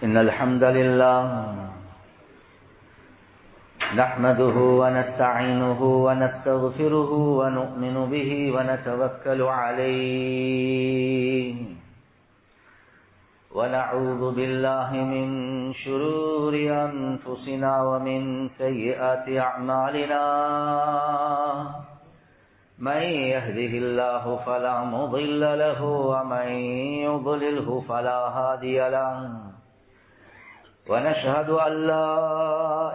إن الحمد لله نحمده ونستعينه ونستغفره ونؤمن به ونتوكل عليه ونعوذ بالله من شرور أنفسنا ومن سيئات أعمالنا من يهده الله فلا مضل له ومن يضلله فلا هادي له ونشهد أن لا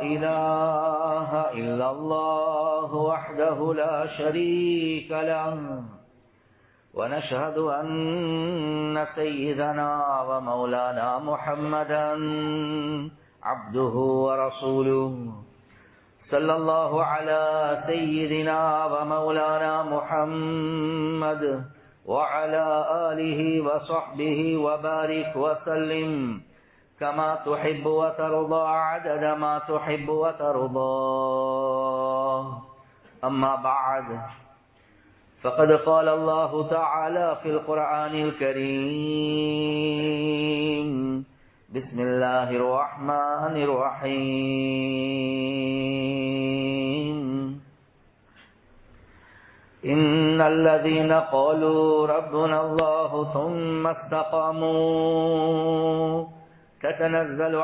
إله إلا الله وحده لا شريك له ونشهد أن سيدنا ومولانا محمدا عبده ورسوله صلى الله على سيدنا ومولانا محمد وعلى آله وصحبه وبارك وسلم كما تحب وترضى عدد ما تحب وترضى. أما بعد فقد قال الله تعالى في القرآن الكريم: بسم الله الرحمن الرحيم. إن الذين قالوا ربنا الله ثم استقاموا تتنزل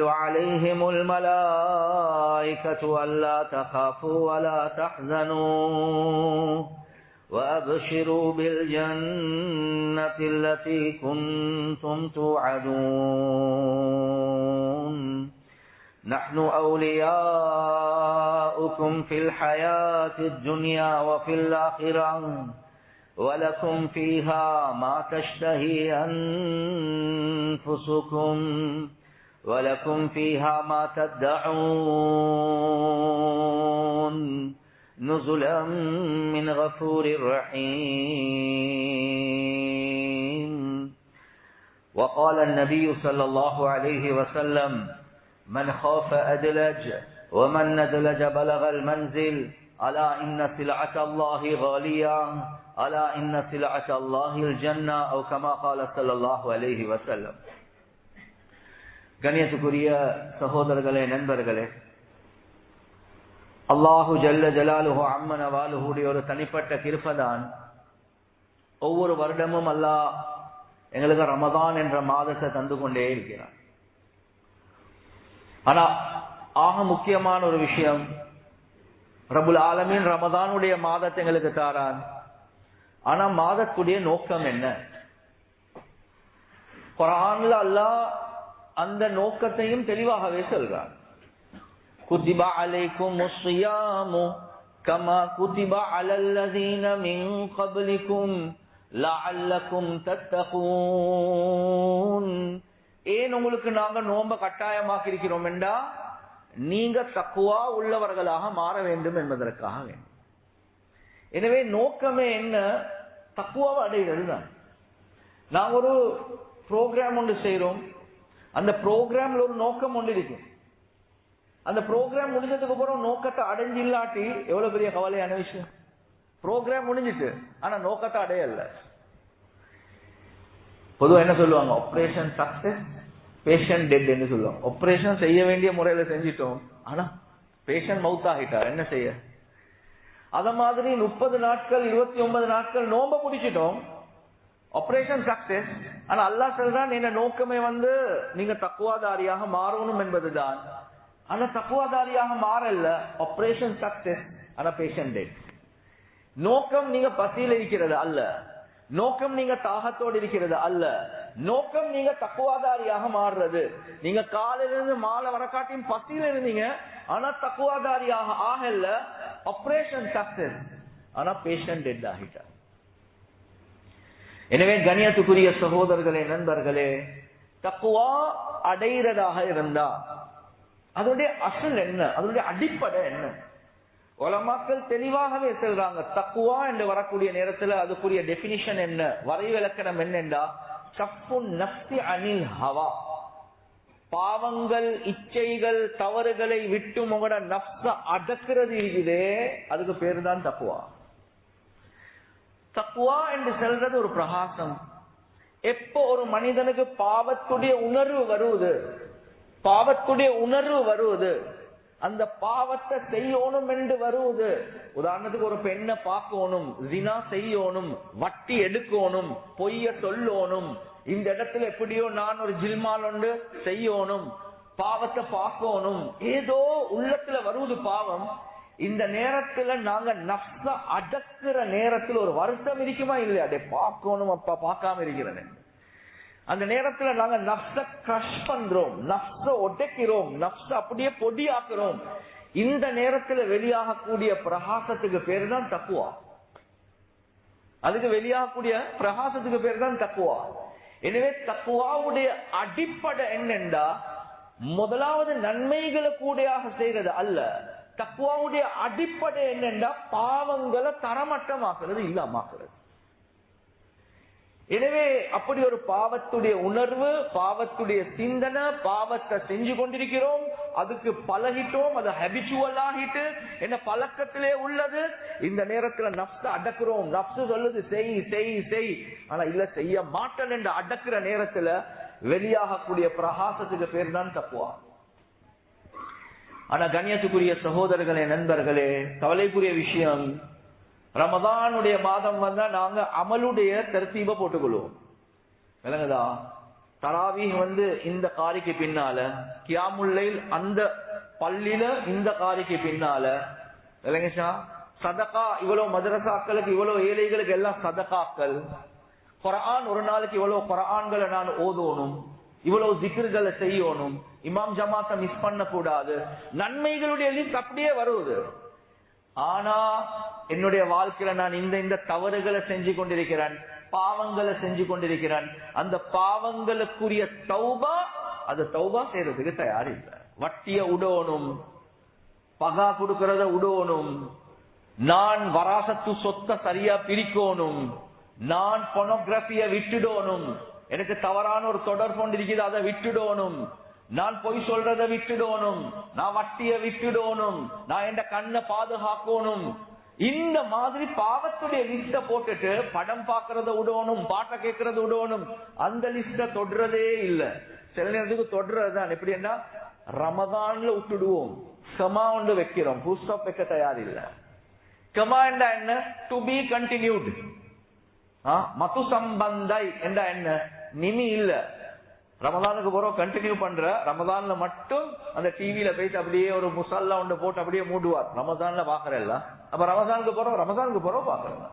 عليهم الملائكة ألا تخافوا ولا تحزنوا وأبشروا بالجنة التي كنتم توعدون نحن أولياؤكم في الحياة الدنيا وفي الآخرة ولكم فيها ما تشتهي أنفسكم ولكم فيها ما تدعون نزلا من غفور رحيم. وقال النبي صلى الله عليه وسلم: من خاف أدلج ومن ندلج بلغ المنزل ألا إن سلعة الله غالية ألا إن سلعة الله الجنة أو كما قال صلى الله عليه وسلم. கண்ணியத்துக்குரிய சகோதரர்களே, நண்பர்களே, அல்லாஹு ஜல்ல ஜலாலுஹு அம்மன வாலுஹுடைய ஒரு தனிப்பட்ட கிருபைதான் ஒவ்வொரு வருடமும் அல்லாஹ் எங்களுக்கு ரமதான் என்ற மாதத்தை தந்து கொண்டே இருக்கிறார். ஆனா ஆக முக்கியமான ஒரு விஷயம், ரப்புல் ஆலமீன் ரமதானுடைய மாதத்தை எங்களுக்கு தாரான். ஆனா மாதத்துடைய நோக்கம் என்ன? குர்ஆன்ல அல்லாஹ் அந்த நோக்கத்தையும் தெளிவாகவே சொல்றார். குத்திப அலைக்குமுஸ் ஸியாமு கமா குத்திப அலல்லதீன மின் கப்லிக்கும் லஅல்லக்கும் தத்தகூன். ஏன் உங்களுக்கு நாங்க நோன்பை கட்டாயமாக்கி இருக்கிறோம் என்றா நீங்க தக்வா உள்ளவர்களாக மாற வேண்டும் என்பதற்காக வேண்டும். எனவே நோக்கமே என்ன? தக்வாவை அடைகிறது தான். நாங்க ஒரு ப்ரோக்ராம் ஒன்று செய்யறோம், அந்த ப்ரோக்ராம்ல ஒரு நோக்கம் ஒன்று இருக்கு. அந்த ப்ரோக்ராம் முடிஞ்சதுக்கு அப்புறம் நோக்கத்தை அடைஞ்சு இல்லாட்டி எவ்வளவு பெரிய கவலையான விஷயம். ப்ரோக்ராம் முடிஞ்சிட்டு ஆனா நோக்கத்தை அடையல. பொதுவா என்ன சொல்லுவாங்க? ஆபரேஷன் சக்சஸ், பேஷண்ட் டெட் என்று சொல்லுவாங்க. ஆபரேஷன் செய்ய வேண்டிய முறையில செஞ்சிட்டோம், ஆனா பேஷண்ட் மவுத் ஆகிட்டார், என்ன செய்ய? அத மாதிரி 30 நாட்கள் 29 நாட்கள் நோம்ப முடிச்சிட்டோம், ஆபரேஷன் சக்சஸ். ஆனா அல்லாஹ் சொல்றான், என்ன நோக்கமே நீங்க தக்வாதாரியாக மாறணும் என்பதுதான். ஆனா தக்வாதாரியாக மாறல, ஆபரேஷன் சக்சஸ், ஆனா பேஷண்ட் டெட். நோக்கம் நீங்க பசியில இருக்கிறது அல்ல, நோக்கம் நீங்க தாகத்தோடு இருக்கிறது அல்ல, நோக்கம் நீங்க தக்குவாதாரியாக மாறுறது. நீங்க காலையிலிருந்து மாலை வரக்காட்டியும் பசியில இருந்தீங்க, ஆனா தக்குவாதாரியாக ஆகல, ஆபரேஷன் சக்சஸ், ஆனா பேஷண்ட் டெட் ஆகிட்டார். எனவே கண்ணியத்துக்குரிய சகோதரர்களே, நண்பர்களே, தக்குவா அடைகிறதாக இருந்தா அதனுடைய அசல் என்ன? அதனுடைய அடிப்படை என்ன? உலமாக்கள் தெளிவாகவே சொல்றாங்க. தக்குவா என்று வரக்கூடிய நேரத்தில் அதுக்குரிய டெபினிஷன் என்ன, வரைவிலக்கணம் என்னென்றா, கஃபு நஃப்ஸி அனில் ஹவா, பாவங்கள் இச்சைகள் தவறுகளை விட்டு உங்களோட நஃப்ஸ அடக்குறது இருக்குதே, அதுக்கு பேரு தான் தக்வா. தக்வா என்று சொல்றது ஒரு பிரகாசம். எப்போ ஒரு மனிதனுக்கு பாவத்துடைய உணர்வு வருவது, அந்த பாவத்தை செய்யணும் என்று வருவது. உதாரணத்துக்கு ஒரு பெண்ணை பார்க்கணும், ஜினா செய்யணும், வட்டி எடுக்கணும், பொய்ய சொல்லணும், இந்த இடத்துல எப்படியோ நான் ஒரு ஜில்மால் ஒன்று செய்யணும், பாவத்தை பார்க்கணும், ஏதோ உள்ளத்துல வருவது பாவம். இந்த நேரத்துல நாங்க நஃப்ஸ அடக்குற நேரத்துல ஒரு வருத்தம் இருக்குமா இல்லையா? அதை பார்க்கணும், அப்பா பார்க்காம இருக்கிறேன். அந்த நேரத்துல நாங்க நஃப்ஸ கிரஷ் பண்றோம், நஃப்ஸ உடைக்கிறோம், நஃப்ஸ அப்படியே பொடியாக்குறோம். இந்த நேரத்துல வெளியாகக்கூடிய பிரகாசத்துக்கு பேர் தான் தக்வா. அதுக்கு வெளியாகக்கூடிய பிரகாசத்துக்கு பேர் தான் தக்வா. எனவே தக்வாவுடைய அடிப்படை என்னென்றா, முதலாவது நன்மைகளை கூடையாக செய்யறது அல்ல. தக்வாவுடைய அடிப்படை என்னென்றா பாவங்களை தரமட்டமாக்குறது, இல்லாமக்குறது. எனவே அப்படி ஒரு பாவத்துடைய உணர்வு, பாவத்துடைய சிந்தனை, பாவத்தை செஞ்சு கொண்டிருக்கிறோம், அதுக்கு பழகிட்டோம், அது ஹேபிச்சுவல் ஆகிட்டு என்ன பழக்கத்திலே உள்ளது. இந்த நேரத்துல நஃப்ஸ அடக்குறோம், நஃப்ஸ் சொல்லுது செய் செய் செய், ஆனா இல்ல செய்ய மாட்டேன் என்று அடக்குற நேரத்துல வெளியாகக்கூடிய பிரகாசத்துக்கு பேர் தான் தக்வா. ஆனா கண்ணியத்துக்குரிய சகோதரர்களே, நண்பர்களே, கவலைக்குரிய விஷயம், ரமதானுடைய மாதம் வந்தா நாங்க அமலுடைய தர்த்தீப போட்டுக்கொள்வோம். விளங்குதா? தராவீஹ் இந்த காரிக்கு பின்னால, கியாமுல் லைல் அந்த பள்ளியில இந்த காரிக்கு பின்னால, விளங்குச்சா? சதகா இவ்வளவு மதரசாக்களுக்கு, இவ்வளவு ஏழைகளுக்கு எல்லாம் சதகாக்கள். குர்ஆன் ஒரு நாளைக்கு இவ்வளவு குர்ஆன்களை நான் ஓதணும், இவ்வளவு ஜிக்ர்களை செய்யணும், இமாம் ஜமாத்தை மிஸ் பண்ண கூடாது, நன்மைகளுடைய லிஸ்ட் அப்படியே வருவது. ஆனா என்னுடைய வாழ்க்கையில நான் இந்த தவறுகளை செஞ்சு கொண்டிருக்கிறேன், பாவங்களை செஞ்சு கொண்டிருக்கிறேன். அந்த பாவங்களுக்குரிய தௌபா, அது தௌபா செய்யறதுக்கு தயார் இல்லை. வட்டிய உடணும், பகா கொடுக்கறத உடணும், நான் வராசத்து சொத்தை சரியா பிரிக்கணும், நான் பொனோகிராபிய விட்டுடணும், எனக்கு தவறான ஒரு தொடர்பு கொண்டிருக்கிறது அதை விட்டுடணும், நான் பொய் சொல்றதை விட்டுடணும், நான் வட்டிய விட்டுடணும், நான் என் கண்ணை பாதுகாக்கணும். இந்த மாதிரி பாவத்துடைய லிஸ்ட போட்டுட்டு படம் பாக்குறத விடணும், பாட்டை கேட்கறத விடணும், அந்த லிஸ்ட தொடுறதே இல்ல. சில நேரத்துக்கு தொடுறதுதான். எப்படின்னா ரமதான்ல விட்டுடுவோம், கமா ஒன்று வைக்கிறோம், ஃபுல் ஸ்டாப் வைக்க தயார் இல்ல. கமா என்றா என்ன? To be continued. மது சம்பந்தை என்றா என்ன? நிமி இல்ல. ரமதானுக்கு போறோம், கண்டினியூ பண்ற, ரமதான்ல மட்டும் அந்த டிவியில போயிட்டு அப்படியே ஒரு முசல்லா ஒன்று போட்டு அப்படியே மூடுவார். ரமதான்ல பாக்குறல்ல, அப்ப ரமதானுக்கு போறோம் பாக்குறேன்.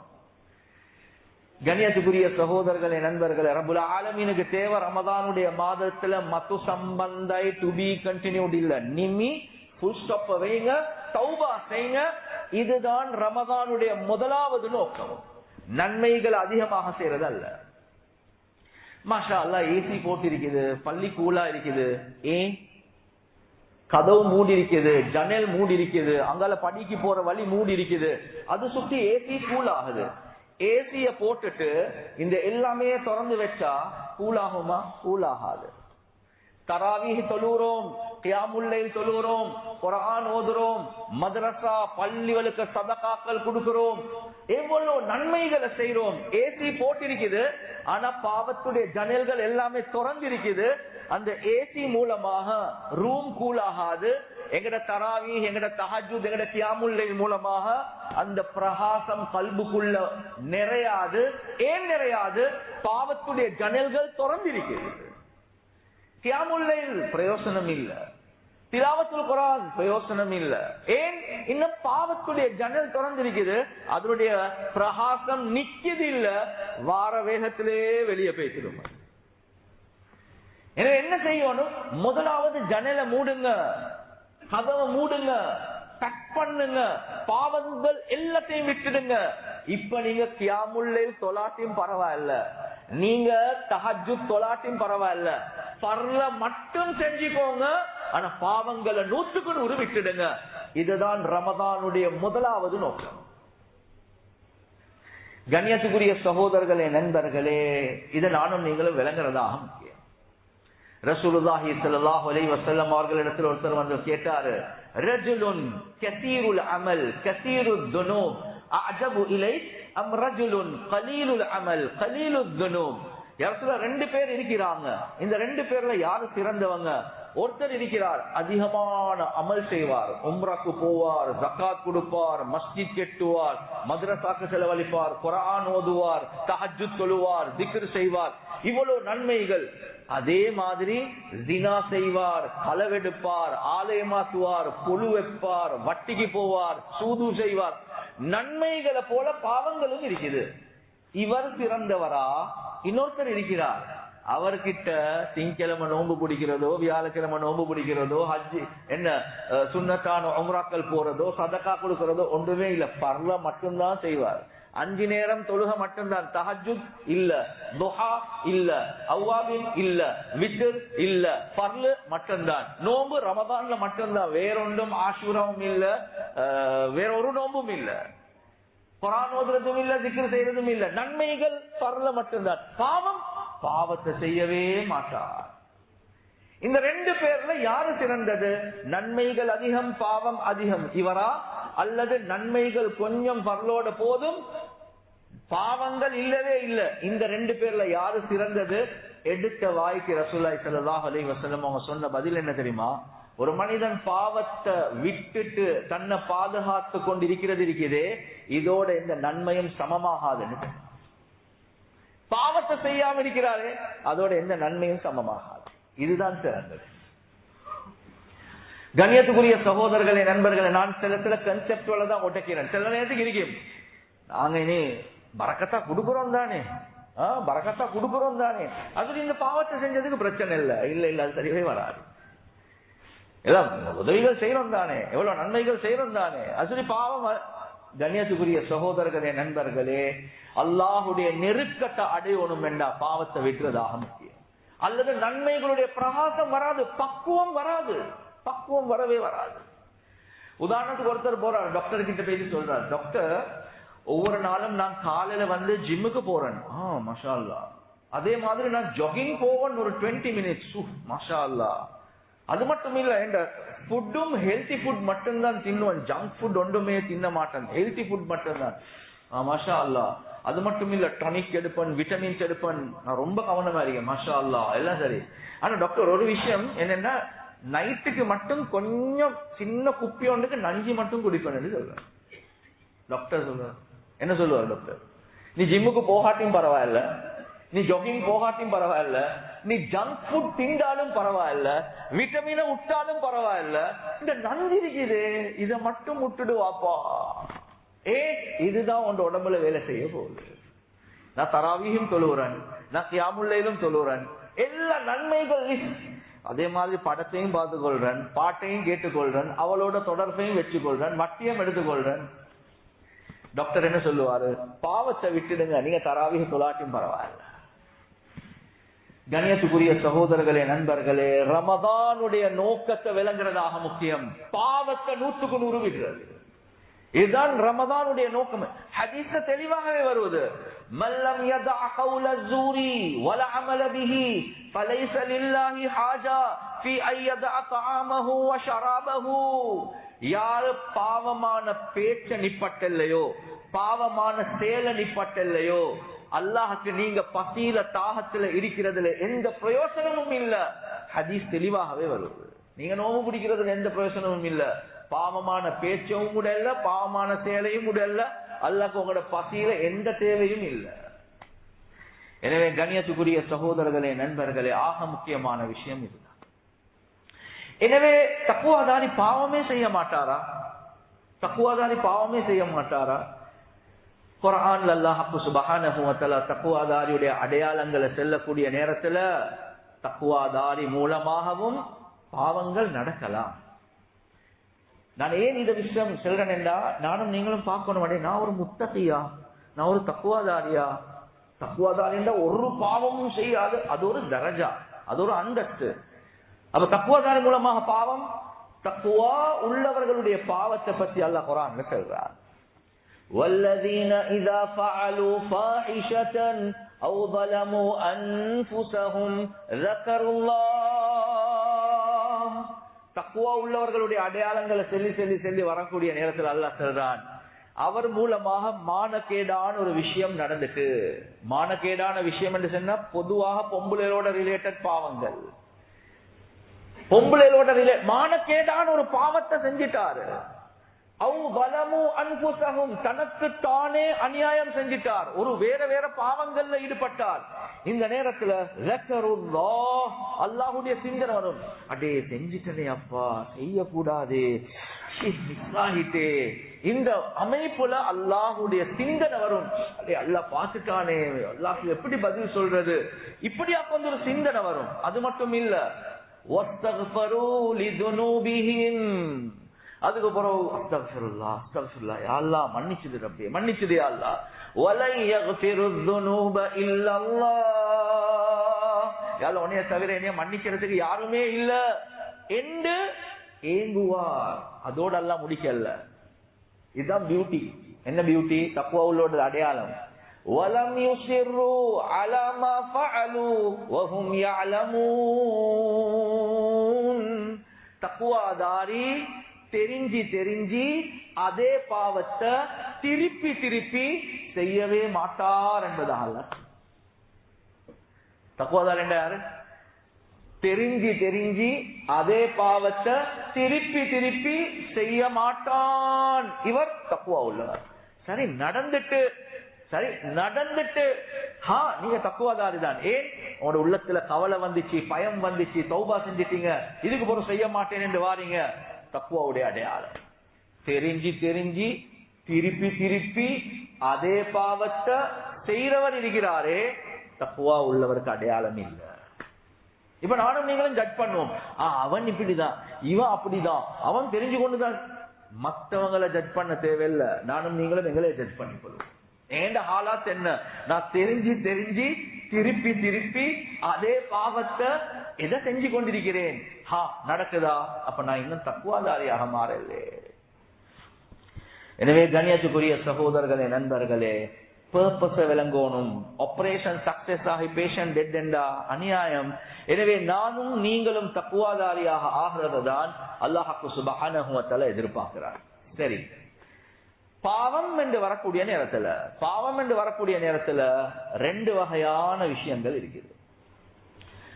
கண்ணியத்துக்குரிய சகோதரர்களே, நண்பர்களே, ரப்புல் ஆலமீனுக்கு தேவை ரமதானுடைய மாதத்துல மது சம்பந்தை, டு பி கண்டினியூட் இல்ல, நிமி, ஃபுல் ஸ்டாப் வைங்க, தௌபா செய்யுங்க. இதுதான் ரமதானுடைய முதலாவது நோக்கம். நன்மைகள் அதிகமாக செய்யறது அல்ல. மாஷா அல்லாஹ், ஏசி போட்டு இருக்குது, பள்ளி கூலா இருக்குது, ஏன் கதவு மூடி இருக்குது, ஜன்னல் மூடி இருக்குது, அங்கால படிக்கு போற வழி மூடி இருக்குது, அது சுத்தி ஏசி கூல் ஆகுது. ஏசிய போட்டுட்டு இந்த எல்லாமே திறந்து வச்சா கூல் ஆகுமா? கூல் ஆகாது. தராவீஹ் தொழுகிறோம், கியாமுல் லைல் தொழுகிறோம், குர்ஆன் ஓதுறோம், மதரசா பள்ளிகளுக்கு சதகாக்கள் கொடுக்கிறோம், எவ்வளவு நன்மைகளை செய்யறோம். ஏசி போட்டிருக்குது, ஆனா பாவத்துடைய ஜன்னல்கள் எல்லாமே திறந்திருக்குது. அந்த ஏசி மூலமாக ரூம் கூல் ஆகாது. எங்கட தராவீஹ், எங்கட தஹஜ்ஜுத், எங்கட கியாமுல் லைல் மூலமாக அந்த பிரகாசம் கல்புக்குள்ள நிறையாது. ஏன் நிறையாது? பாவத்துடைய ஜன்னல்கள் திறந்திருக்குது. கியாமுல் லைல் பிரயோசனம் இல்ல, திலாவத்துல் குர்ஆன் பிரயோசனம் இல்ல. ஏன்? இன்னும் பாவத்துடைய ஜன்னல் திறந்திருக்குது, அதனுடைய பிரகாசம் நிக்குது இல்ல, வார வேகத்திலே வெளியே பேசிடும். எனவே என்ன செய்யணும்? முதலாவது ஜன்னலை மூடுங்க, கதவை மூடுங்க, கட் பண்ணுங்க, பாவங்கள் எல்லாத்தையும் விட்டுடுங்க. இப்ப நீங்க கியாமுல் லைல் தொலாட்டியும் பரவாயில்ல, நீங்க தஹஜ்ஜுத் தொலாட்டியும் பரவாயில்ல, பர்ல மட்டும் செஞ்சுக்கோங்க, ஆனா பாவங்களை 100% விட்டுடுங்க. இதுதான் ரமதானுடைய முதலாவது நோக்கம். கண்ணியத்துக்குரிய சகோதரர்களே, நண்பர்களே, இதை நானும் நீங்களும் விளங்குறதாக முக்கியம். ரசூலுல்லாஹி ஸல்லல்லாஹு அலைஹி வஸல்லம் அவர்களிடத்தில் ஒருத்தர் வந்து கேட்டாரு, ரஜுலுன் கஸீருல் அமல் கஸீருத் துனூப் அஅஜபு இலைக் அம் ரஜுலுன் கலீலுல் அமல் கலீலுத் துனூப். யாரத்துல ரெண்டு பேர் இருக்கிறாங்க, இந்த ரெண்டு பேர்ல யாரு சிறந்தவங்க? ஒருத்தர் இருக்கிறார், அதிகமான அமல் செய்வார், உம்ராக்கு போவார், ஜகாத் கொடுப்பார், மஸ்ஜித் கெட்டுவார், மദ്രസാக்கு செலவழிப்பார், குர்ஆன் ஓதுவார், தஹஜ்ஜுத் தொழுவார், திக்ர் செய்வார், இவ்வளவு நன்மைகள். அதே மாதிரி ஜினா செய்வார், களவெடுப்பார், ஆலயமாக்குவார், பொழு வைப்பார், வட்டிக்கு போவார், சூது செய்வார். நன்மைகளை போல பாவங்களும் இருக்குது. இவர் சிறந்தவரா? இன்னொருத்தர் இருக்கிறார், அவர்கிட்ட திங்கிழமை நோன்பு பிடிக்கிறதோ, வியாழக்கிழமை நோன்பு பிடிக்கிறதோ, ஹஜ்ஜி என்ன சுன்னத்தான உம்ராக்கள் போறதோ, சதக்கா கொடுக்கிறதோ ஒன்றுமே இல்ல. பர்ல மட்டும்தான் செய்வார். 5 நேரம் தொழுக மட்டும்தான். தஹஜ்ஜுத் இல்ல, துஹா இல்ல, அவ்வாபின் இல்ல, வித்ர் இல்ல, பர்ல மட்டும்தான். நோன்பு ரமதான்ல மட்டும்தான், வேறொன்றும் ஆஷூராவும் இல்ல, வேற ஒரு நோன்பும் இல்ல, குர்ஆன் ஓதுறதும் இல்ல, திக்ர் செய்யறதும் இல்ல. நன்மைகள் பர்ல மட்டும்தான். பாவம், பாவத்தை செய்யவே மாட்டார். இந்த ரெண்டு பேர்ல யாரு சிறந்தது? நன்மைகள் அதிகம், பாவம் அதிகம், இவரா? அல்லது நன்மைகள் கொஞ்சம் பர்லோட போதும், பாவங்கள் இல்லவே இல்ல, இந்த ரெண்டு பேர்ல யாரு சிறந்தது? எடுத்த வாய்க்கு ரசூலுல்லாஹி ஸல்லல்லாஹு அலைஹி வஸல்லம் அவங்க சொன்ன பதில் என்ன தெரியுமா? ஒரு மனிதன் பாவத்தை விட்டுட்டு தன்னை பாதுகாத்து கொண்டிருக்கிறது இருக்கிறதே, இதோட இந்த நன்மையும் சமமாகாதுன்னு. பாவத்தை செய்யாம இருக்கிறாரே, அதோட எந்த நன்மையும் சமமாகாது. இதுதான் சிறந்தது. கண்ணியத்துக்குரிய சகோதரர்களே, நண்பர்களே, நான் சில கன்செப்டுவல தான் ஒட்டக்கிறேன். சில நேரத்துக்கு இருக்கும், நாங்க இனி பரக்கத்தா கொடுக்கிறோம் தானே, பரக்கத்தா கொடுக்கிறோம் தானே, அது இந்த பாவத்தை செஞ்சதுக்கு பிரச்சனை இல்லை. இல்ல இல்ல, அது சரிவே வராது. எல்லாம் உதவிகள் செய்யறோம் தானே, எவ்வளவு நன்மைகள் செய்யறோம் தானே, அது பாவம். கண்ணியத்துக்குரிய சகோதரர்களே, நண்பர்களே, அல்லாஹுடைய நெருக்கத்தை அடையணும் என்றா பாவத்தை விட்டுறதாக முக்கியம். அல்லது நன்மைகளுடைய பிரகாசம் வராது, பக்குவம் வராது, பக்குவம் வரவே வராது. உதாரணத்துக்கு ஒருத்தர் போறார், டாக்டர் கிட்ட போய் சொல்றார், டாக்டர் ஒவ்வொரு நாளும் நான் காலையில வந்து ஜிம்முக்கு போறேன், மாஷா அல்லாஹ். அதே மாதிரி நான் ஜாகிங் போவேன் ஒரு 20 மினிட்ஸ், மாஷா அல்லாஹ். அது மட்டும் இல்ல, என்ற ஃபுட்டும் ஹெல்தி ஃபுட் மட்டும்தான் தின்னுவேன், ஜங்க் ஃபுட் ஒன்றுமே தின்ன மாட்டேன், ஹெல்தி ஃபுட் மட்டும்தான், மாஷா அல்லாஹ். அது மட்டும் இல்ல, டானிக் எடுப்பேன், விட்டமின்ஸ் எடுப்பேன், நான் ரொம்ப கவனமா இருக்கேன், மாஷா அல்லாஹ், எல்லாம் சரி. ஆனா டாக்டர் ஒரு விஷயம் என்னன்னா, நைட்டுக்கு மட்டும் கொஞ்சம் சின்ன குப்பி ஒன்றுக்கு நஞ்சு மட்டும் குடிப்பேன் சொல்றேன். டாக்டர் சொல்ற என்ன சொல்லுவார் டாக்டர்? நீ ஜிம்முக்கு போகாட்டியும் பரவாயில்ல, நீ ஜாகிங் போகாட்டியும் பரவாயில்ல, நீ ஜங்க் ஃபுட் திண்டாலும் பரவாயில்ல, விட்டமினை விட்டாலும் பரவாயில்ல, இந்த நன்றி இருக்குது, இதை மட்டும் விட்டுடுவாப்பா. இதுதான் உன் உடம்புல வேலை செய்ய போகுது. நான் தராவீஹும் தொழுகிறேன், நான் கியாமுல்லைலும் தொழுகிறேன், எல்லா நன்மைகள். அதே மாதிரி படத்தையும் பார்த்துக்கொள்றேன், பாட்டையும் கேட்டுக்கொள்றேன், அவளோட தொடர்பையும் வச்சுக்கொள்றேன், வட்டியம் எடுத்துக்கொள்றேன். டாக்டர் என்ன சொல்லுவாரு? பாவத்தை விட்டுடுங்க, நீங்க தராவீஹ் தொழாட்டியும் பரவாயில்ல. கண்ணியத்துக்குரிய சகோதரர்களே, நண்பர்களே, ரமதானுடைய நோக்கத்தை விளங்குறதாக முக்கியம். பாவத்தை 100க்கு 100 விடுறது, இதுதான் ரமதானுடைய நோக்கம். ஹதீஸ்ல தெளிவாகவே வருவது, மல்லம் யதா கௌல ஸூரி வல அமல பிஹி ஃபலைஸ லில்லாஹி ஹாஜா ஃபீ அய்யதா தஆமஹு வ ஷராபஹு. யார் பாவமான பேச்ச நிப்பட்டல்லையோ, பாவமான செயல நிப்பட்டல்லையோ, அல்லாஹ்க்கு நீங்க பசியில தாகத்துல இருக்கிறதுல எந்த பிரயோசனமும் இல்ல. ஹதீஸ் தெளிவாகவே வருது. நீங்க நோவு பிடிக்கிறதுல எந்த பிரயோசனமும் இல்ல, பாவமான பேச்சும் உடல்ல, பாவமான செயலையும் உடல்ல, அல்லாஹ்க்கு உங்களோட பசியில எந்த தேவையும் இல்ல. எனவே கண்ணியத்துக்குரிய சகோதரர்களே, நண்பர்களே, ஆக முக்கியமான விஷயம் இதுதான். எனவே தக்வாதாரி பாவமே செய்ய மாட்டாரா? தக்வாதாரி பாவமே செய்ய மாட்டாரா? குர்ஆன்ல அல்லாஹ் சுப்ஹானஹு வ தஆலா தக்வாதாரியுடைய அடையாளங்களை சொல்லக்கூடிய நேரத்துல தக்வாதாரி மூலமாகவும் பாவங்கள் நடக்கலாம். நான் ஏன் இந்த விஷயம் சொல்றேன் என்றா, நானும் நீங்களும் பார்க்கணும், நான் ஒரு முத்தகியா, நான் ஒரு தக்வாதாரியா? தக்வாதாரி என்றா ஒரு பாவமும் செய்யாது, அது ஒரு தரஜா, அது ஒரு அந்தஸ்து. அப்ப தக்வாதாரி மூலமாக பாவம், தக்வா உள்ளவர்களுடைய பாவத்தை பத்தி அல்லாஹ் குர்ஆன்ல சொல்றார். والذين إذا فعلوا فاحشة أو ظلموا أنفسهم ذكروا الله. தக்வா உள்ளவர்களுடைய அடையாளங்களை சொல்லி சொல்லி சொல்லி வரக்கூடிய நேரத்தில் அல்லாஹ் சொல்றான், அவர் மூலமாக மானக்கேடான ஒரு விஷயம் நடந்துட்டு. மானக்கேடான விஷயம் என்று சொன்னா பொதுவாக பொம்புளையோட ரிலேட்டட் பாவங்கள். பொம்புளையோட மானக்கேடான ஒரு பாவத்தை செஞ்சிட்டாரு. தனக்கு தானே அநியாயம் செஞ்சிட்டார். ஒரு வேற வேற பாவங்கள்ல ஈடுபட்டார். இந்த நேரத்துல அல்லாஹ்வுடைய சிந்தனை வரும். அடே செஞ்சிட்டனே அப்பா, செய்யக்கூடாது, இந்த அமைப்புல அல்லாஹ்வுடைய சிந்தனை வரும். அடே அல்லாஹ் பார்த்துட்டானே, அல்லாஹ்க்கு எப்படி பதில் சொல்றது, இப்படியா கொஞ்சம் ஒரு சிந்தனை வரும். அது மட்டும் இல்ல, அதுக்கு பிறகு அஸ்தக்ஃபிருல்லாஹ் அஸ்தக்ஃபிருல்லாஹ், யா அல்லாஹ் மன்னிச்சிடு ரப்பே, மன்னிச்சிடு யா அல்லாஹ். வலை யக்ஃபிருத் துனூப இல்லல்லாஹ், யா அல்லாஹ் உன்னைய தவிர என்னைய மன்னிக்கிறதுக்கு யாருமே இல்ல என்று ஏங்குவார். அதோட அல்லாஹ் முடிக்கல. இதுதான் பியூட்டி. என்ன பியூட்டி? தக்வா உள்ளோட அடையாளம். வலம் யுஸிரு அலா மா ஃபஅலு வஹும் யஅலமூன். தக்வாதாரி தெரிஞ்சி தெரிஞ்சி அதே பாவத்தை திருப்பி திருப்பி செய்யவே மாட்டார் என்பதால. தக்வாதார் என்ன யாரு? தெரிஞ்சி தெரிஞ்சி அதே பாவத்தை திருப்பி திருப்பி செய்ய மாட்டான். இவர் தக்வா உள்ளவர். சரி நடந்துட்டு நீங்க தக்குவாதாரி தான். ஏன்? உங்களோட உள்ளத்துல கவலை வந்துச்சு, பயம் வந்துச்சு, தௌபா செஞ்சிட்டீங்க, இதுக்கு பிறகு செய்ய மாட்டேன் என்று வாரீங்க. தக்குவாவுடைய அடையாளம். தெரிஞ்சி தெரிஞ்சி திருப்பி திருப்பி அதே பாவத்தை செய்யறவர் இருக்கிறாரே, தக்குவா உள்ளவருக்கு அடையாளம் இல்லை. இப்ப நானும் நீங்களும் ஜட்ஜ் பண்ணுவோம். அவன் இப்படிதான், இவன் அப்படிதான், அவன் தெரிஞ்சு கொண்டுதான். மற்றவங்களை ஜட்ஜ் பண்ண தேவையில்லை. நானும் நீங்களும் எங்களே ஜட்ஜ் பண்ணிக்கொள்வோம். ஏண்ட ஹாலாத் என்ன? நான் தெரிஞ்சு தெரிஞ்சு திருப்பி திருப்பி அதே பாவத்தை எதை செஞ்சு கொண்டிருக்கிறேன். நடக்குதா? அப்ப நான் இன்னும் தக்குவாதாரியாக மாறல. எனவே கண்ணியத்துக்குரிய சகோதரர்களே, நண்பர்களே, பர்பஸ விளங்கணும். ஆபரேஷன் சக்சஸ் ஆகி பேஷண்ட் டெட் என்றா அநியாயம். எனவே நானும் நீங்களும் தக்குவாதாரியாக ஆகிறதான் அல்லாஹ் சுப்ஹானஹு வ தஆலா எதிர்பார்க்கிறார். சரி, பாவம் என்று வரக்கூடிய நேரத்துல ரெண்டு வகையான விஷயங்கள் இருக்குது.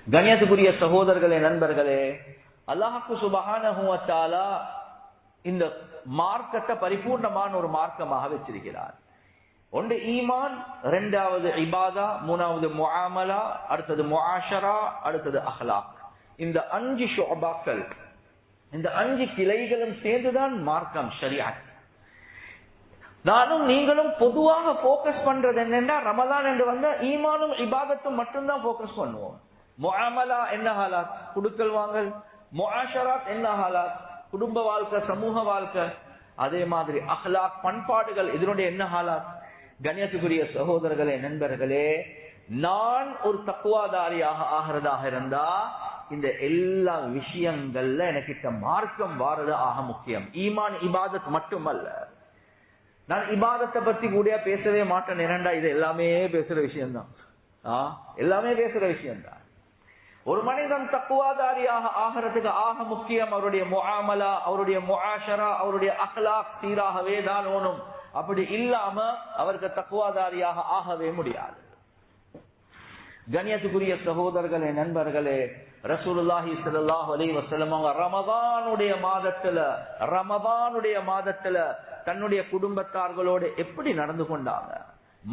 கண்ணியத்துக்குரிய சகோதரர்களே, நண்பர்களே, அல்லாஹ் சுப்ஹானஹு வ தஆலா இந்த மார்க்கத்தை பரிபூர்ணமான ஒரு மார்க்கமாக வச்சிருக்கிறார். ஒன்று ஈமான், இரண்டாவது இபாதா, மூணாவது முஆமலா, அடுத்தது முஆஷரா, அடுத்தது அஹ்லாக். இந்த 5 ஷுஅபாக்கள், இந்த 5 கிளைகளும் சேர்ந்துதான் மார்க்கம், ஷரீஅத். நானும் நீங்களும் பொதுவாக போக்கஸ் பண்றது என்னன்னா, ரமலான் என்று வந்தா ஈமானும் இபாதத்தும் மட்டும்தான் போக்கஸ் பண்ணுவோம். முஆமலா என்ன ஹாலாத்? குடுக்கல் வாங்கல். முஆஷராத் என்ன ஹாலாத்? குடும்ப வாழ்க்கை, சமூக வாழ்க்கை. அதே மாதிரி அஹ்லாக், பண்பாடுகள், இதனுடைய என்ன ஹாலாத்? கண்ணியத்துக்குரிய சகோதரர்களே, நண்பர்களே, நான் ஒரு தக்குவாதாரியாக ஆகிறதாக இருந்தா இந்த எல்லா விஷயங்கள்ல எனக்கிட்ட மார்க்கம் வாரது ஆக முக்கியம். ஈமான் இபாதத் மட்டுமல்ல. நான் இபாதத்தை பத்தி கூட பேசவே மாட்டேன். ஏனண்டா இது எல்லாமே பேசுற விஷயம்தான். எல்லாமே பேசுற விஷயம்தான். ஒரு மனிதன் தக்குவாதாரியாக ஆகிறதுக்கு ஆக முக்கியம் அவருடைய முஆமலா, அவருடைய முஆஷரா, அவருடைய அக்லாக் சீராகவே தான் ஓணும். அப்படி இல்லாம அவருக்கு தக்குவாதாரியாக ஆகவே முடியாது. கண்ணியத்துக்குரிய சகோதரர்களே, நண்பர்களே, ரசூலுல்லாஹி ஸல்லல்லாஹு அலைஹி வஸல்லம் ரமதானுடைய மாதத்துல தன்னுடைய குடும்பத்தார்களோடு எப்படி நடந்து கொண்டாங்க,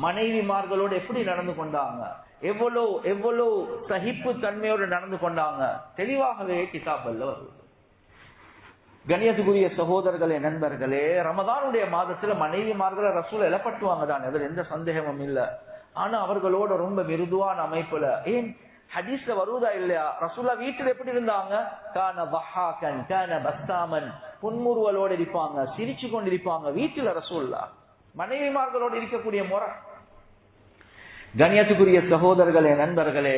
மனைவிமார்களோடு எப்படி நடந்து கொண்டாங்க, எவ்வளவு சகிப்பு தன்மையோடு நடந்து கொண்டாங்க, தெளிவாகவே கிதாபல்ல வருது. கண்ணியத்துக்குரிய சகோதரர்களே, நண்பர்களே, ரமதானுடைய மாதத்துல மனைவிமார்களை ரசூல் எழப்பட்டுவாங்க தான், அதுல எந்த சந்தேகமும் இல்ல. ஆனா அவர்களோட ரொம்ப மிருதுவான அமைப்புல, ஏன் ஹதீஸ்ல வருவதா இல்லையா, ரசூல்லா வீட்டுல எப்படி இருந்தாங்க? கான வஹாகன் கான பஸ்தாமன், புன்முறுவலோடு இருப்பாங்க, சிரிச்சு கொண்டிருப்பாங்க. வீட்டுல ரசூல்லா மனைவிமார்களோடு இருக்கக்கூடிய முறை. கண்ணியத்துக்குரிய சகோதரர்களே, நண்பர்களே,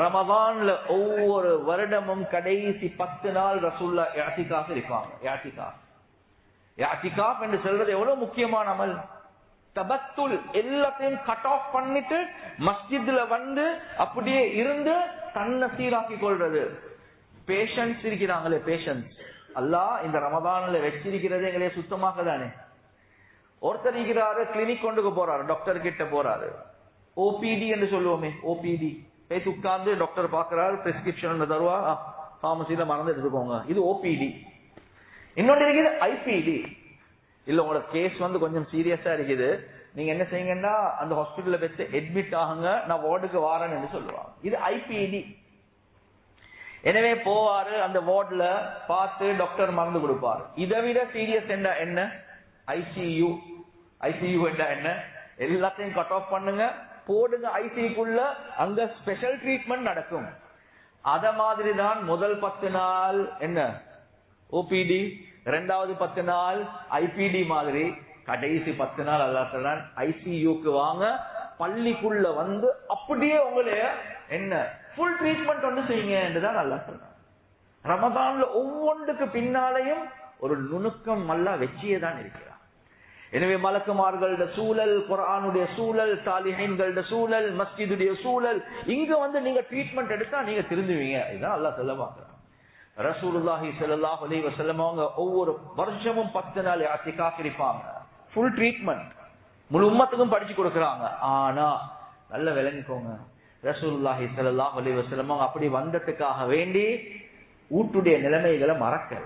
ரமதான்ல ஒவ்வொரு வருடமும் கடைசி 10 நாள் ரசூல்லா இஅ்திகாஃப் இருப்பாங்க. இஅ்திகாஃப் என்று சொல்றது எவ்வளவு முக்கியமான அமல். தபத்துல், எல்லாத்தையும் கட் ஆஃப் பண்ணிட்டு மஸ்ஜித்ல வந்து அப்படியே இருந்து தன்னை சீராக்கி கொள்றது. பேஷன்ஸ் இருக்கிறாங்களே, பேஷன்ஸ் அல்லாஹ் இந்த ரமதான்ல வச்சிருக்கிறது எங்களே சுத்தமாக தானே. ஒருத்தர் இருக்கிறாரு, கிளினிக் கொண்டுக்கு போறாரு, டாக்டர் கிட்ட போறாரு, ஓபிடி என்று சொல்லுவோமே, ஓபிடி பேசி உட்கார்ந்து டாக்டர் பாக்குறாரு, பிரிஸ்கிரிப்ஷன் தருவா, பார்மசியில மறந்து எடுத்துக்கோங்க, இது ஓபிடி. இன்னொன்று இருக்குது ஐபிடி. இல்ல உங்களோட கேஸ் கொஞ்சம் சீரியஸா இருக்குது, நீங்க என்ன செய்யுங்கன்னா அந்த ஹாஸ்பிட்டல்ல வச்சு அட்மிட் ஆகுங்க, நான் வார்டுக்கு வாரேன்னு என்று சொல்லுவாங்க, இது ஐபிடி. எனவே போவாரு, அந்த வார்டுல பார்த்து டாக்டர் மருந்து கொடுப்பாரு. இதை விட சீரியஸ் என்ன ஐசியூ. ஐசியூ என்ன, எல்லாத்தையும் கட் ஆஃப் பண்ணுங்க, போடுங்க ஐசியூக்குள்ள, அங்க ஸ்பெஷல் ட்ரீட்மெண்ட் நடக்கும். அத மாதிரி தான் முதல் 10 நாள் என்ன ஓபிடி, 2வது 10 நாள் ஐபிடி மாதிரி, கடைசி 10 நாள் அல்லாஹ் ஐசியூக்கு வாங்க, பள்ளிக்குள்ள அப்படியே உங்களே என்ன ஃபுல் ட்ரீட்மெண்ட் செய்யுங்க என்றுதான் அல்லாஹ் சொல்றான். ரமதான்ல ஒவ்வொன்றுக்கு பின்னாலையும் ஒரு நுணுக்கம் அல்லாஹ் வெச்சியதான் இருக்கிறார். எனவே மலக்குமார்களோட சூழல், குர்ஆனுடைய சூழல், சாலிஹீன்களோட சூழல், மஸ்ஜிதுடைய சூழல், இங்க நீங்க ட்ரீட்மெண்ட் எடுத்தா நீங்க திருந்துவீங்க. இதுதான் அல்லாஹ் சொல்ல பார்க்கிறான். ரசூலுல்லாஹி ஸல்லல்லாஹு அலைஹி வஸல்லம் அவங்க ஒவ்வொரு வருஷமும் 10 நாள் இஅ்திகாஃப் இருப்பாங்க, ஃபுல் ட்ரீட்மெண்ட் முழு உம்மத்துக்கும் படிச்சு கொடுக்கறாங்க. ஆனா நல்ல விளங்கிக்கோங்க, ரசூலுல்லாஹி ஸல்லல்லாஹு அலைஹி வஸல்லம் அவங்க அப்படி வந்ததுக்காக வேண்டி ஊட்டுடைய நிலைமைகளை மறக்கல.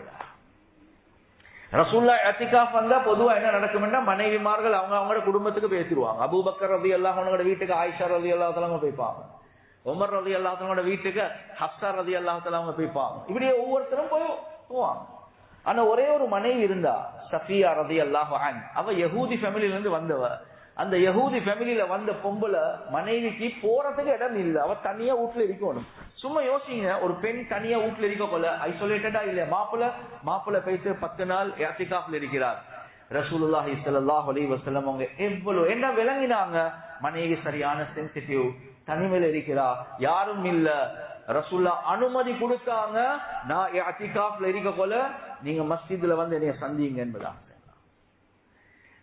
ரசூலுல்லாஹ் இஅ்திகாஃப் வந்தா பொதுவா என்ன நடக்கும்னா, மனைவிமார்கள் அவங்களோட குடும்பத்துக்கு பேசிடுவாங்க. அபூபக்கர் ரலியல்லாஹு அன்ஹுவோட வீட்டுக்கு ஆயிஷா ரலியல்லாஹு தஆலா அவங்க போய்ப்பாங்க, உமர் ரலியல்லாஹு தஆலாவோட வீட்டுக்கு ஹப்ஸா ரலியல்லாஹு தஆலா அவங்க போய்ப்பாங்க. இப்படியே ஒவ்வொருத்தரும் போவாங்க. ஆனா ஒரே ஒரு மனைவி இருந்தா, சஃபியா ரலியல்லாஹு அன்ஹா. அவ யஹூதி ஃபேமிலில இருந்து வந்தவ. அந்த யஹூதி ஃபேமிலில வந்த பொம்பளை மனைவிக்கு போறதுக்கு இடம் இல்ல, அவ தனியா வீட்டுல இருக்கணும். சும்மா யோசிங்க, ஒரு பெண் தனியா வீட்டுல இருக்க போல ஐசோலேட்டடா இல்ல, மாப்பிள்ள போயிட்டு 10 நாள் இஅ்திகாஃப்ல இருக்கிறார். ரசூலுல்லாஹி ஸல்லல்லாஹு அலைஹி வஸல்லம் அவங்க எவ்வளவு என்ன விளங்கினாங்க, மனைவி சரியான சென்சிட்டிவ், தனிமையில இருக்கிறா, யாரும் இல்ல. ரசூலுல்லாஹ் அனுமதி கொடுத்தாங்க, நான் இஅ்திகாஃப்ல இருக்க போல நீங்க மஸ்ஜித்ல என்னைய சந்திங்க என்பதா.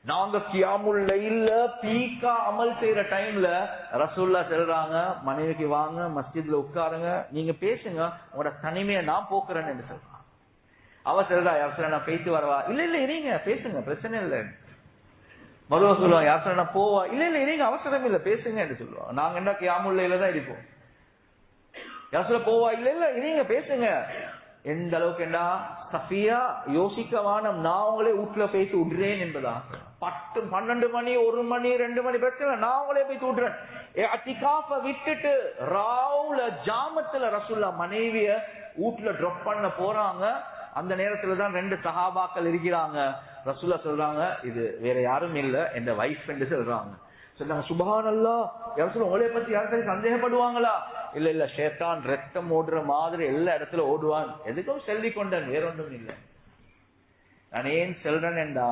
நாங்க கியாமுல் லைல்ல பீக்கா அமல் செய்யற டைம்ல ரசூலுல்லாஹ் சொல்றாங்க, மனைவிக்கு வாங்க மஸ்ஜித்ல உட்காருங்க, நீங்க பேசுங்க, உங்களோட தனிமையை நான் போக்குறேன்னு என்று சொல்றாங்க. அவ சொல்றா, யார் நான் பேசி வரவா? இல்ல இருங்க பேசுங்க, பிரச்சனை இல்லை. மறுவ சொல்லுவாங்க, யார் நான் போவா? இல்ல இருங்க, அவசரம் இல்ல, பேசுங்க என்று சொல்லுவாங்க. நாங்க என்ன கியாமுல் லைல்ல தான் இருப்போம். யார் போவா? இல்ல இருங்க பேசுங்க. எந்த அளவுக்கு என்ன சஃபியா யோசிக்கவானம், நான் உங்களே வீட்டுல பேசி விடுறேன் என்பதா. 10, 12 மணி, 1 மணி, 2 மணி பிரச்சனை, நான் உங்களே போய் விடுறேன். இஅ்திகாஃப விட்டுட்டு ராவுல ஜாமத்துல ரசூலுல்லாஹ் மனைவிய வீட்டுல டிராப் பண்ண போறாங்க. அந்த நேரத்துல தான் 2 சஹாபாக்கள் இருக்கிறாங்க. ரசூலுல்லாஹ் சொல்றாங்க, இது வேற யாரும் இல்ல, என் வைஃப் என்று சொல்றாங்க. சொல்றாங்க, சுப்ஹானல்லாஹ், யாரும் உங்களே பத்தி யாரும் சந்தேகப்படுவாங்களா? இல்ல ஷைத்தான் ரத்தம் ஓடுற மாதிரி எல்லா இடத்துல ஓடுவான், எதுக்கும் செல்வி கொண்டன், வேற ஒன்றும் இல்லை. நான் ஏன் செல்றேன்டா,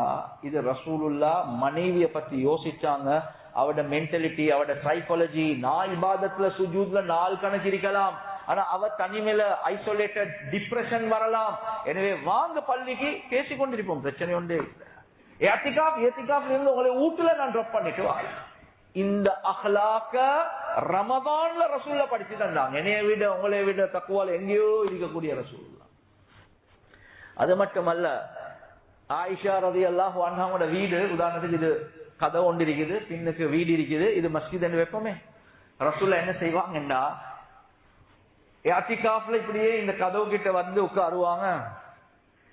இது ரசூலுல்லாஹ் மனைவிய பத்தி யோசிச்சாங்க. அவட மென்டாலிட்டி, அவட சைக்காலஜி, நான் இபாதத்துல சுஜூத்ல நாள் கணக்கு இருக்கலாம், ஆனா அவ தனிமையில ஐசோலேட்டட், டிப்ரெஷன் வரலாம். எனவே வாங்க பள்ளிக்கு பேசி கொண்டிருப்போம், பிரச்சனை ஒன்றே இல்லை. இஅ்திகாஃப் இருந்து உங்களை வீட்டுல நான் ட்ராப் பண்ணிட்டு வரேன். இந்த அஹ்லாக்க ரமதான்ல ரசூலுல்லாஹ் படிச்சு தந்தாங்க. என்னைய விட உங்களை விட தக்வால எங்கேயோ இருக்கக்கூடிய ரசூலுல்லாஹ். அது மட்டுமல்ல, ஆயிஷா ரலியல்லாஹு அன்ஹாவோட வீடு, உதாரணத்துக்கு இது கதவு ஒன்று இருக்குது, பின்னுக்கு வீடு இருக்குது, இது மஸ்ஜித் என்று வைப்போமே. ரசூலுல்லாஹ் என்ன செய்வாங்கன்னா, இஅ்திகாஃப்ல இப்படியே இந்த கதவு கிட்ட உட்காருவாங்க.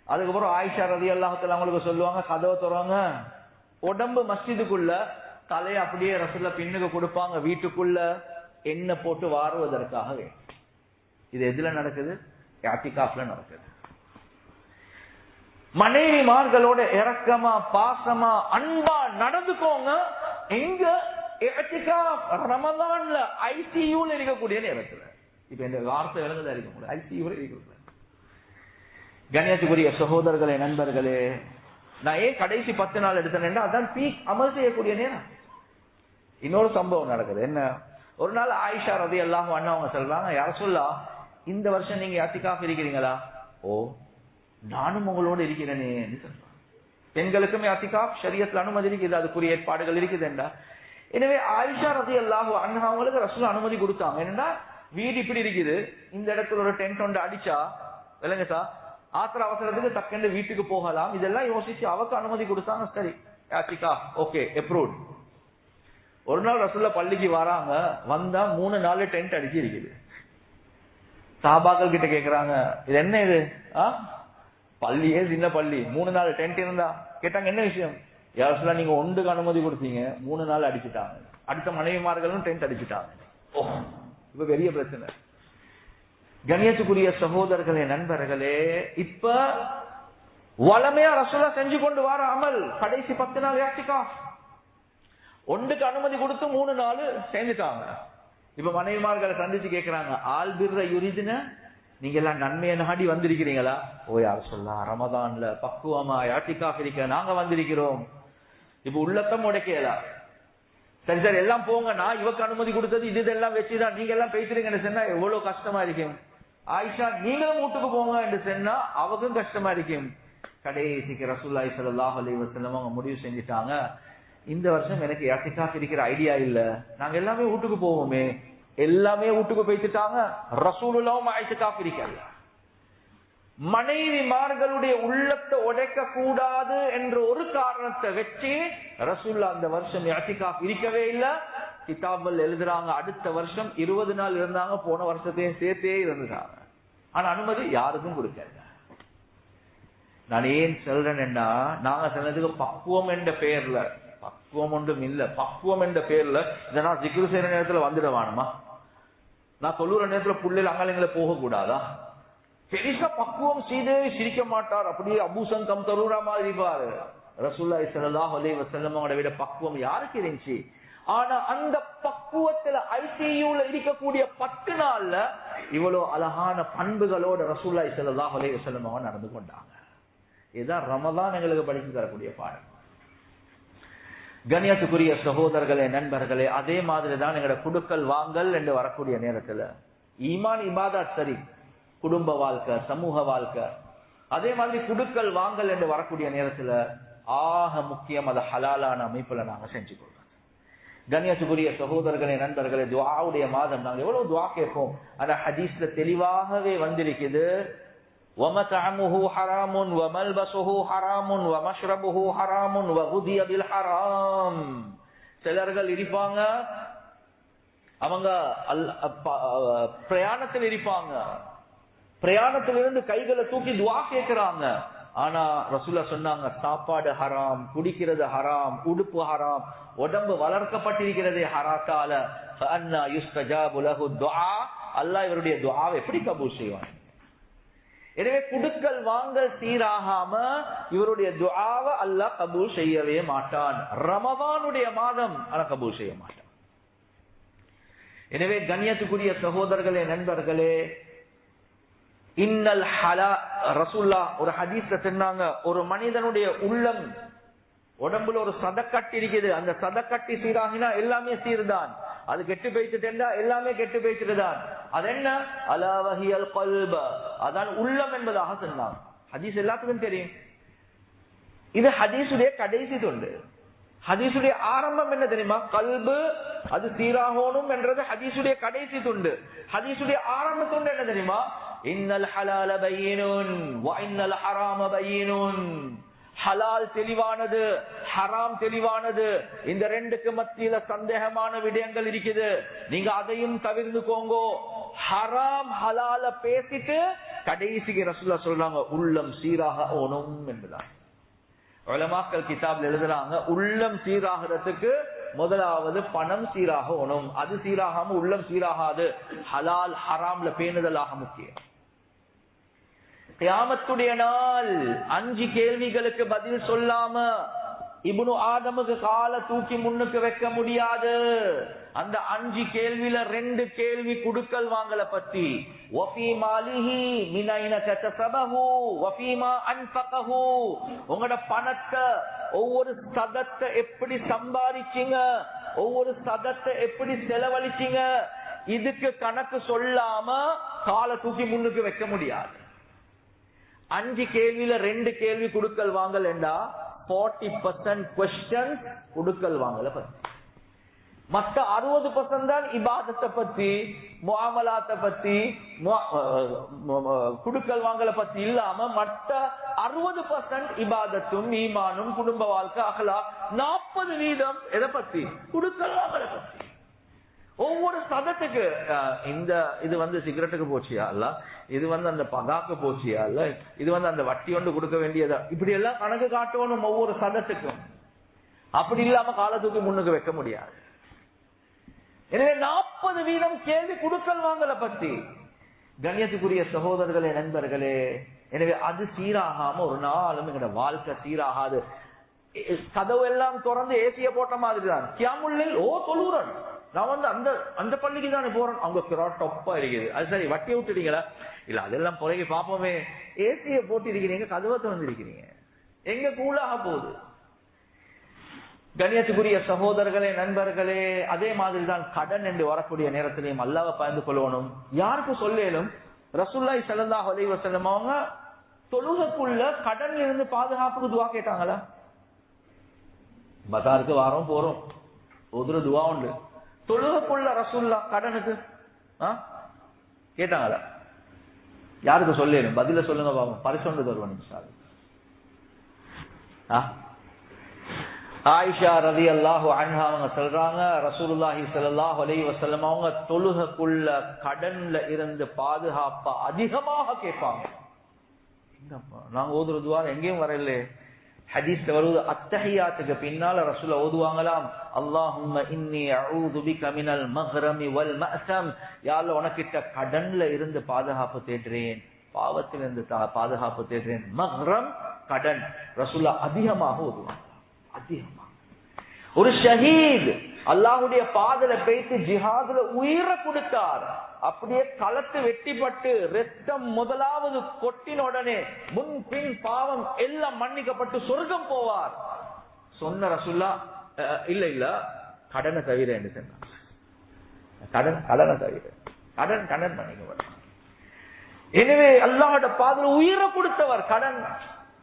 அதுக்கப்புறம் ஆயிஷா ரலியல்லாஹு தஆலா அவங்களுக்கு சொல்லுவாங்க, கதவை திறங்க. உடம்பு மஸ்ஜிதுக்குள்ள, தலையை அப்படியே ரசூலுல்லாஹ் பின்னுக்கு கொடுப்பாங்க, வீட்டுக்குள்ள எண்ணெய் போட்டு வாருவதற்காக. இது எதுல நடக்குது? இஅ்திகாஃப்ல நடக்குது. மனைவிமார்களோட இரக்கமா, பாசமா, அன்பா நடந்துக்கோங்க. எங்க? இஅ்திகாஃப் ரமதான்ல ஐசியூல இருக்கக்கூடிய நேரத்துல. இப்ப இந்த வார்த்தை விளங்குதா இருக்க முடியும், ஐசியூல இருக்கிறது. கண்ணியத்துக்குரிய சகோதரர்களே, நண்பர்களே, நான் ஏன் கடைசி 10 நாள் எடுத்தேன்னா, அதான் பீக் அமல் செய்யக்கூடிய நேரம். இன்னொரு சம்பவம் நடக்குது. என்ன? ஒரு நாள் ஆயிஷா ரலியல்லாஹு அன்ஹா அவங்க சொல்றாங்க, யா ரசூலுல்லாஹ், இந்த வருஷம் நீங்க இஅ்திகாஃப் இருக்கிறீங்களா? ஓ, நானும் உங்களோட இருக்கிறேனே சொல்றாங்க. பெண்களுக்கும் இஅ்திகாஃப் ஷரியத்துல அனுமதி இருக்குது, அதுக்குரிய ஏற்பாடுகள் இருக்குதுண்டா. எனவே ஆயிஷா ரலியல்லாஹு அன்ஹா அவங்களுக்கு ரசூலுல்லாஹ் அனுமதி கொடுத்தாங்க. என்னன்னா, வீடு இப்படி இருக்குது, இந்த இடத்துல ஒரு டென்ட் ஒன்று அடிச்சா விளங்க சார், ஆத்திர அவசரத்துக்கு டக்குன்னு வீட்டுக்கு போகலாம். இதெல்லாம் யோசிச்சு அவக்கு அனுமதி கொடுத்தாங்க. சரி, ஓகே அப்ரூவ்ட். ஒரு நாள் ரசூலுல்லாஹ் பள்ளிக்கு வராங்க, வந்தா 3-4 டென்ட் அடிச்சு இருக்குது. சஹாபாக்கள் கிட்ட கேக்குறாங்க, இது என்ன இது? பள்ளியே சின்ன பள்ளி, 3-4 டென்ட் இருந்தா. கேட்டாங்க என்ன விஷயம்? யா ரசூலுல்லாஹ் நீங்க ஒன்றுக்கு அனுமதி கொடுத்தீங்க, 3 நாள் அடிச்சுட்டாங்க. அடுத்த மனைவிமார்களும் டென்ட் அடிச்சுட்டாங்க. இப்ப பெரிய பிரச்சனை. கண்ணியத்துக்குரிய சகோதரர்களே, நண்பர்களே, இப்ப வளமையா ரசூலுல்லாஹ் செஞ்சு கொண்டு வர அமல் கடைசி 10 நாள் இஅ்திகாஃப். ஒன்றுக்கு அனுமதி கொடுத்து 3 நாள் சேர்ந்துட்டாங்க. இப்ப மனைவிமார்களை சந்திச்சு கேட்கிறாங்க, ஆல் பிர்ர யுரிதுன, நீங்க எல்லாம் நன்மையை நாடி வந்திருக்கிறீங்களா? ஓ யா ரசூலுல்லாஹ், ரமதான்ல பக்குவமா இஅ்திகாஃப் இருக்க நாங்க வந்திருக்கிறோம். இப்ப உள்ளத்தம் உடைக்கலா. சரி சரி எல்லாம் போங்க, நான் இவக்கு அனுமதி கொடுத்தது இதெல்லாம் வச்சுதான் நீங்க எல்லாம் பேசுறீங்கன்னு சொன்னா எவ்வளவு கஷ்டமா இருக்கும். ஆயிஷா நீங்களும் வீட்டுக்கு போங்க என்று சொன்னா அவக்கும் கஷ்டமா இருக்கும். கடைசிக்கு ரசூலுல்லாஹி ஸல்லல்லாஹு அலைஹி வஸல்லம் அவங்க முடிவு செஞ்சுட்டாங்க, இந்த வருஷம் எனக்கு இஅ்திகாஃப் இருக்கிற ஐடியா இல்ல, நாங்க எல்லாமே வீட்டுக்கு போவோமே. எல்லாமே வீட்டுக்கு போயிட்டாங்க. ரசூலுல்லாஹும் இஅ்திகாஃப் இருக்கல. மனைவிமார்களுடைய உள்ளத்தை உடைக்க கூடாது என்ற ஒரு காரணத்தை வச்சு ரசூலுல்லாஹ் அந்த வருஷம் இஅ்திகாஃப் இருக்கவே இல்ல. கிதாபுல் எழுதுறாங்க, அடுத்த வருஷம் 20 நாள் இருந்தாங்க, போன வருஷத்தையும் சேர்த்தே இருந்துட்டாங்க. ஆனா அனுமதி யாருக்கும் கொடுக்கல. நான் ஏன் சொல்றேன்னா, நாங்க சொன்னதுக்கு பக்குவம் என்ற பெயர்ல, பக்குவம் ஒன்றும் இல்ல, பக்குவம் என்ற பெயர்ல இதை நான் ஜிக்ரு செய்யற நேரத்துல வந்துடுவானுமா? நான் சொல்லுற நேரத்துல புள்ளையில அங்காலங்களை போக கூடாதா? பெரிசா பக்குவம் செய்து சிரிக்க மாட்டார், அப்படியே அபூசன் கம் தருரா மாதிரி பாரு. ரசூலுல்லாஹி ஸல்லல்லாஹு அலைஹி வஸல்லம் அவங்களோட விட பக்குவம் யாருக்கு இருந்துச்சு? ஆனா அந்த பக்குவத்துல ஐசியூல இருக்கக்கூடிய 10 நாள்ல இவ்வளவு அழகான பண்புகளோட ரசூலுல்லாஹி ஸல்லல்லாஹு அலைஹி வஸல்லம் அவங்க நடந்து கொண்டாங்க. இதுதான் ரமதான் எங்களுக்கு படித்து தரக்கூடிய பாடம். கண்ணியத்துக்குரிய சகோதரர்களே, நண்பர்களே, அதே மாதிரிதான் எங்களோட குடுக்கல் வாங்கல் என்று வரக்கூடிய நேரத்துல ஈமான் இபாதத் சரி, குடும்ப வாழ்க்கை, சமூக வாழ்க்கை, அதே மாதிரி குடுக்கல் வாங்கல் என்று வரக்கூடிய நேரத்துல ஆக முக்கியம் அது ஹலாலான அமைப்புல நாங்க செஞ்சு கொள்றோம். கண்ணியத்துக்குரிய சகோதரர்களே, நண்பர்களே, துஆவுடைய மாதம். நாங்க எவ்வளவு துஆ கேட்போம். ஆனா ஹதீஸ்ல தெளிவாகவே வந்திருக்குது, وَمَطْعَمُهُ حَرَامٌ وَمَلْبَسُهُ حَرَامٌ وَمَشْرَبُهُ حَرَامٌ وَغُذِيَ بِالْحَرَامِ. சிலர்கள் இருப்பாங்க, அவங்க பிரயாணத்தில் இருப்பாங்க, பிரயாணத்திலிருந்து கைகளை தூக்கி துஆ கேட்கிறாங்க. ஆனா ரசூலுல்லாஹ் சொன்னாங்க, சாப்பாடு ஹராம், குடிக்கிறது ஹராம், உடுப்பு ஹராம், உடம்பு வளர்க்கப்பட்டிருக்கிறது ஹராத்தால. ஃபஅன்னா யுஸ்தஜாபு லஹு துஆ, அல்லாஹ் இவருடைய துஆவை எப்படி கபூல் செய்வான்? எனவே குடுக்கல் வாங்கல் சீராகாம இவருடைய துஆவை அல்லாஹ் கபூல் செய்யவே மாட்டான். ரமதானுடைய மாதம் அல்லாஹ் கபூல் செய்ய மாட்டான். எனவே கண்ணியத்துக்குரிய சகோதரர்களே, நண்பர்களே, இன்னல் ஹலா, ரசூலுல்லாஹ் ஒரு ஹதீஸ்ல சொன்னாங்க, ஒரு மனிதனுடைய உள்ளம் உடம்புல ஒரு சதக்கட்டு இருக்குது, அந்த சதக்கட்டி சீராகினா எல்லாமே சீர்தான். அது கெட்டு போயிட்டுட்டா எல்லாமே கெட்டு போயிட்டுதான். அது என்ன? அலா வஹியல் கல்ப, அதான் உள்ளம் என்பதாக சொன்னாங்க. ஹதீஸ் எல்லாத்துக்கும் தெரியும். இது ஹதீஸுடைய கடைசி தொண்டு. ஹதீஸுடைய ஆரம்பம் என்ன தெரியுமா? கல்பு, அது சீராகணும் என்றது ஹதீஸுடைய கடைசி தொண்டு. ஹதீஸுடைய ஆரம்ப தொண்டு என்ன தெரியுமா? இன்னல் ஹலால பையினுன் வ இன்னல் ஹராம பையினுன். ஹலால் தெளிவானது, ஹராம் தெளிவானது. இந்த ரெண்டுக்கு மத்தியில சந்தேகமான விடயங்கள் இருக்குது, நீங்க அதையும் தவிர்த்துக்கோங்க. ஹராம் ஹலால பேசிட்டு கடைசிக்கு ரசூலுல்லாஹ் சொல்றாங்க, உள்ளம் சீராக ஓணும் என்பதா. உலமாக்கள் கிதாப்ல எழுதுறாங்க, உள்ளம் சீராகிறதுக்கு முதலாவது பணம் சீராக ஓணும். அது சீராகாம உள்ளம் சீராகாது. ஹலால் ஹராம்ல பேணுதலாக முக்கியம். கியாமத்துடைய நாள் 5 கேள்விகளுக்கு பதில் சொல்லாம இப்னு ஆதமுக்கு காலை தூக்கி முன்னுக்கு வைக்க முடியாது. அந்த 5 கேள்வியில 2 கேள்வி குடுக்கல் வாங்கல பத்தி. வஃபீ மாலிஹி மின் ஐன கஸபஹு வஃபீமா அன்ஃபகஹு. உங்களோட பணத்தை, ஒவ்வொரு சதத்தை எப்படி சம்பாதிச்சீங்க, ஒவ்வொரு சதத்தை எப்படி செலவழிச்சீங்க, இதுக்கு கணக்கு சொல்லாம காலை தூக்கி முன்னுக்கு வைக்க முடியாது. 5 கேள்வியில 2 கேள்வி குடுக்கல் வாங்கல் என்றா 40% questions குடுக்கல் வாங்கல பத்தி. மற்ற 60% தான் இபாதத்தை பத்தி, முஆமலாத்தை பத்தி, குடுக்கல் வாங்கலை பத்தி இல்லாம மற்ற 60% இபாதத்தும் ஈமானும் குடும்ப வாழ்க்கை அகலாக். 40% எதை பத்தி? குடுக்கல் வாங்கலை பத்தி. ஒவ்வொரு சதத்துக்கு இது சிகரெட்டுக்கு போச்சியா இல்ல, இது அந்த பகாக்கு போச்சியா இல்ல, இது அந்த வட்டி ஒன்று கொடுக்க வேண்டியதா, இப்படி எல்லாம் கணக்கு காட்டணும் ஒவ்வொரு சதத்துக்கும். அப்படி இல்லாம காலத்துக்கு முன்னுக்கு வைக்க முடியாது. எனவே 40% கேள்வி குடுக்கல் வாங்கல பத்தி. கண்ணியத்துக்குரிய சகோதரர்களே, நண்பர்களே, எனவே அது சீராகாம ஒரு நாளும் எங்களோட வாழ்க்கை சீராகாது. கதவு எல்லாம் திறந்து ஏசிய போட்ட மாதிரி தான். கியாமுல்லைல் தொழுறன், நான் அந்த பள்ளிக்கு தானே போறேன், அவங்க டொப்பா இருக்குது. அது சரி, வட்டி விட்டுட்டீங்களா? இல்ல, அதெல்லாம் பிறகு பாப்போமே. ஏசிய போட்டு இருக்கிறீங்க, கதவை திறந்து இருக்கிறீங்க, எங்க கூலாக போகுது? கண்ணியத்துக்குரிய சகோதரர்களே, நண்பர்களே, அதே மாதிரிதான் கடன் என்று வரக்கூடிய நேரத்திலையும் அல்லாஹ்வை பயந்து கொள்ளணும். யாருக்கும் சொல்லேலும் ரசூலுல்லாஹி ஸல்லல்லாஹு அலைஹி வஸல்லம் அவங்க தொழுகைக்குள்ள கடன்ல இருந்து பாதுகாப்புக்கு துஆ கேட்டாங்களா? பஜாருக்கு வாரோம் போறோம், ஒரு துஆ உண்டு. தொழுகைக்குள்ள ரசூலுல்லாஹ் கடனுக்கு கேட்டாங்களா? யாருக்கு சொல்லேலும்? பதில சொல்லுங்க பாப்போம், பரிசொண்டு தருவான் இன்ஷா அல்லாஹ். ஆயிஷா ரலியல்லாஹு அன்ஹா அவங்க சொல்றாங்க, ரசூலுல்லாஹி ஸல்லல்லாஹு அலைஹி வஸல்லம் அவங்க தொழுகைக்குள்ள கடன்ல இருந்து பாதுகாப்பா அதிகமாக கேட்பாங்க. நாங்க ஓதுற துஆ எங்கேயும் வரல. ஹதீஸ்ல வருது, அத்தஹியாத்துக்கு பின்னால ரசூல் ஓதுவாங்களாம், அல்லாஹும்ம இன்னி அஊது பிக மினல் மக்ரமி வல் மஅஸம். யா அல்லாஹ், உனக்கிட்ட கடன்ல இருந்து பாதுகாப்பு தேடுறேன், பாவத்திலிருந்து பாதுகாப்பு தேடுறேன். மக்ரம் கடன். ரசூலுல்லாஹ் அதிகமாக ஓதுவாங்க, அதிகமா. ஒரு ஷஹீத் அல்லாஹ்வுடைய பாதையில போயிட்டு ஜிஹாதுல உயிரை கொடுத்தார். அப்படியே களத்து வெட்டிப்பட்டு ரத்தம் முதலாவது கொட்டின உடனே முன் பின் பாவம் எல்லாம் மன்னிக்கப்பட்டு சொர்க்கம் போவார். சொன்ன ரசூலுல்லாஹ் இல்ல இல்ல, கடனை தவிர என்று சொன்னார். கடனை தவிர, கடன் மன்னிக்கப்பட்ட. எனவே அல்லாஹ்வுடைய பாதையில உயிரை கொடுத்தவர்.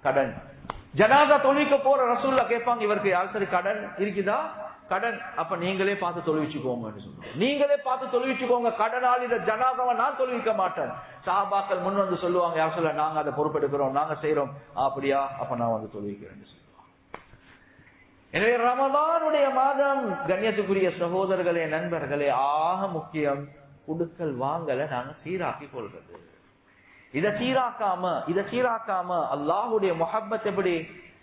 கடன். ஜனாதா தொழுவிக்க போற ரசூலுல்லாஹ் கேட்பாங்க, இவருக்கு யார் சரி கடன் இருக்குதா? கடன். அப்ப நீங்களே பார்த்து தொழுவிச்சுக்கோங்க. நீங்களே பார்த்து தொழுவிச்சுக்கோங்க, கடனால் இந்த ஜனாதாவை நான் தொழுவிக்க மாட்டேன். சஹாபாக்கள் முன் வந்து சொல்லுவாங்க, யார் சொல்ல, நாங்க அதை பொறுப்பெடுக்கிறோம், நாங்க செய்யறோம். அப்படியா? அப்ப நான் தொழுவிக்கிறேன் சொல்லுவாங்க. எனவே ரமதானுடைய மாதம், கண்ணியத்துக்குரிய சகோதரர்களே, நண்பர்களே, ஆக முக்கியம் குடுக்கல் வாங்கல நாங்க சீராக்கி கொள்றது. இதை சீராக்காம அல்லாஹ்வுடைய முஹப்பத் எப்படி?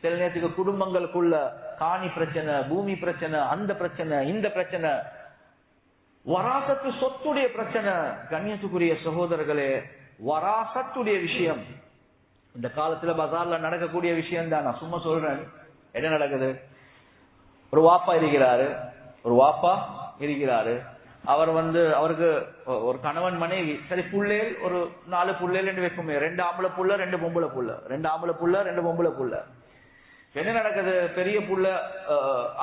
சில நேரத்துக்கு குடும்பங்களுக்குள்ள காணி பிரச்சனை, பூமி பிரச்சனை, அந்த பிரச்சனை, இந்த பிரச்சனை, வராசத்து சொத்துடைய பிரச்சனை. கண்ணியத்துக்குரிய சகோதரர்களே, வராசத்துடைய விஷயம் இந்த காலத்துல பஜார்ல நடக்கக்கூடிய விஷயம் தான். நான் சும்மா சொல்றேன், என்ன நடக்குது? ஒரு வாப்பா இருக்கிறாரு. அவர் அவருக்கு ஒரு கணவன் மனைவி, சரி புள்ளேல் ஒரு 4 புள்ளேல் என்று வைக்குமே, 2 ஆம்பளை புள்ள 2 பொம்பளை புள்ள, 2 ஆம்பளை புள்ள 2 பொம்பளை புள்ள. என்ன நடக்குது? பெரிய புள்ள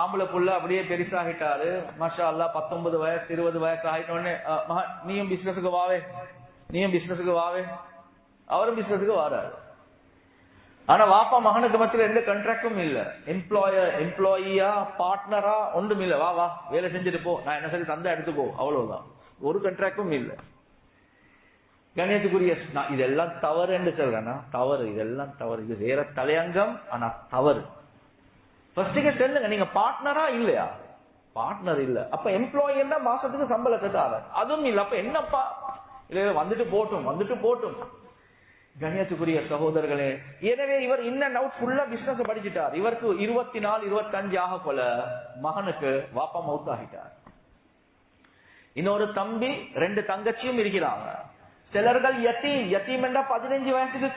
ஆம்பளை புள்ள அப்படியே பெருசாகிட்டாரு, மாஷா அல்லாஹ். 19 வயசு 20 வயசு ஆகிட்டோடனே, நீயும் பிசினஸுக்கு வாவே, அவரும் பிசினஸுக்கு வாராரு. ஆனா வாப்பா மகனுக்கு மத்தியில எந்த கான்ட்ராக்டும் இல்ல, எம்ப்ளாயியா பார்ட்னரா ஒன்றும் இல்ல. வா வேலை செஞ்சுட்டு போ, நான் என்ன சரி தந்தா எடுத்துக்கோ, அவ்வளவுதான். ஒரு கான்ட்ராக்டும் இல்ல. கண்ணியத்துக்குரிய, இதெல்லாம் தவறு என்று சொல்றேன்னா, தவறு, இதெல்லாம் தவறு. இது வேற தலையங்கம், ஆனா தவறு. ஃபர்ஸ்ட்டுக்கு சொல்லுங்க, நீங்க பார்ட்னரா இல்லையா? பார்ட்னர் இல்ல. அப்ப எம்ப்ளாயின்னா மாசத்துக்கு சம்பளத்தை தார, அதுவும் இல்ல. அப்ப என்னப்பா? இல்ல, வந்துட்டு போட்டும். கண்ணியத்துக்குரிய சகோதரர்களே, எனவே இவர் இன்னும் அவுட் ஃபுல்லா பிசினஸ் படிச்சுட்டார். இவருக்கு 24, 25 ஆக போல மகனுக்கு வாப்பா மவுத் ஆகிட்டார். இன்னொரு தம்பி 2 தங்கச்சியும் இருக்கிறாங்க. சிலர்கள் யத்தீம் என்றா 15 வயசுக்கு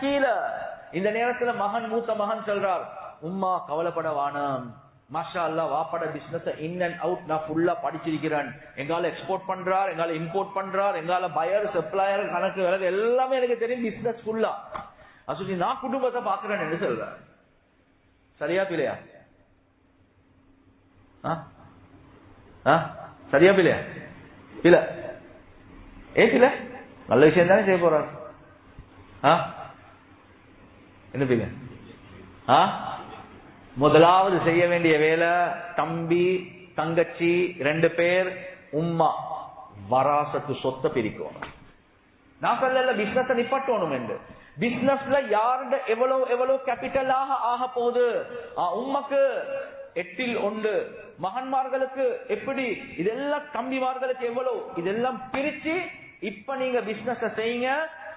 கீழே. இந்த நேரத்துல மூத்த மகன் சொல்றார், உம்மா கவலைப்பட வானம், மாஷா அல்லாஹ், வாப்பட பிசினஸ் இன் அண்ட் அவுட் நான் ஃபுல்லா படிச்சிருக்கிறேன். எங்கால எக்ஸ்போர்ட் பண்றார், எங்கால இம்போர்ட் பண்றார், எங்கால பயர் சப்ளையர் கணக்கு விலகு எல்லாமே எனக்கு தெரியும், பிசினஸ் ஃபுல்லா. அது நான் குடும்பத்தை பாக்குறேன் என்று சொல்றேன். சரியா பிள்ளையா? சரியா பிள்ளையா? இல்ல ஏசில நல்ல விஷயம் தானே செய்ய போறார். என்ன பிள்ளை? முதலாவது செய்ய வேண்டிய வேலை, தம்பி தங்கச்சி 2 பேர், உம்மா வராசத்து சொத்தை பிரிக்கணும். நான் சொல்லல பிசினஸ் நிப்பாட்டணும் என்று. பிசினஸ்ல யாருட எவ்வளவு கேபிட்டலாக ஆக போகுது, உம்மக்கு 8/1, மகன்மார்களுக்கு எப்படி, இதெல்லாம் தம்பிமார்களுக்கு எவ்வளவு, இதெல்லாம் பிரிச்சு இப்ப நீங்க பிசினஸ் செய்யுங்க.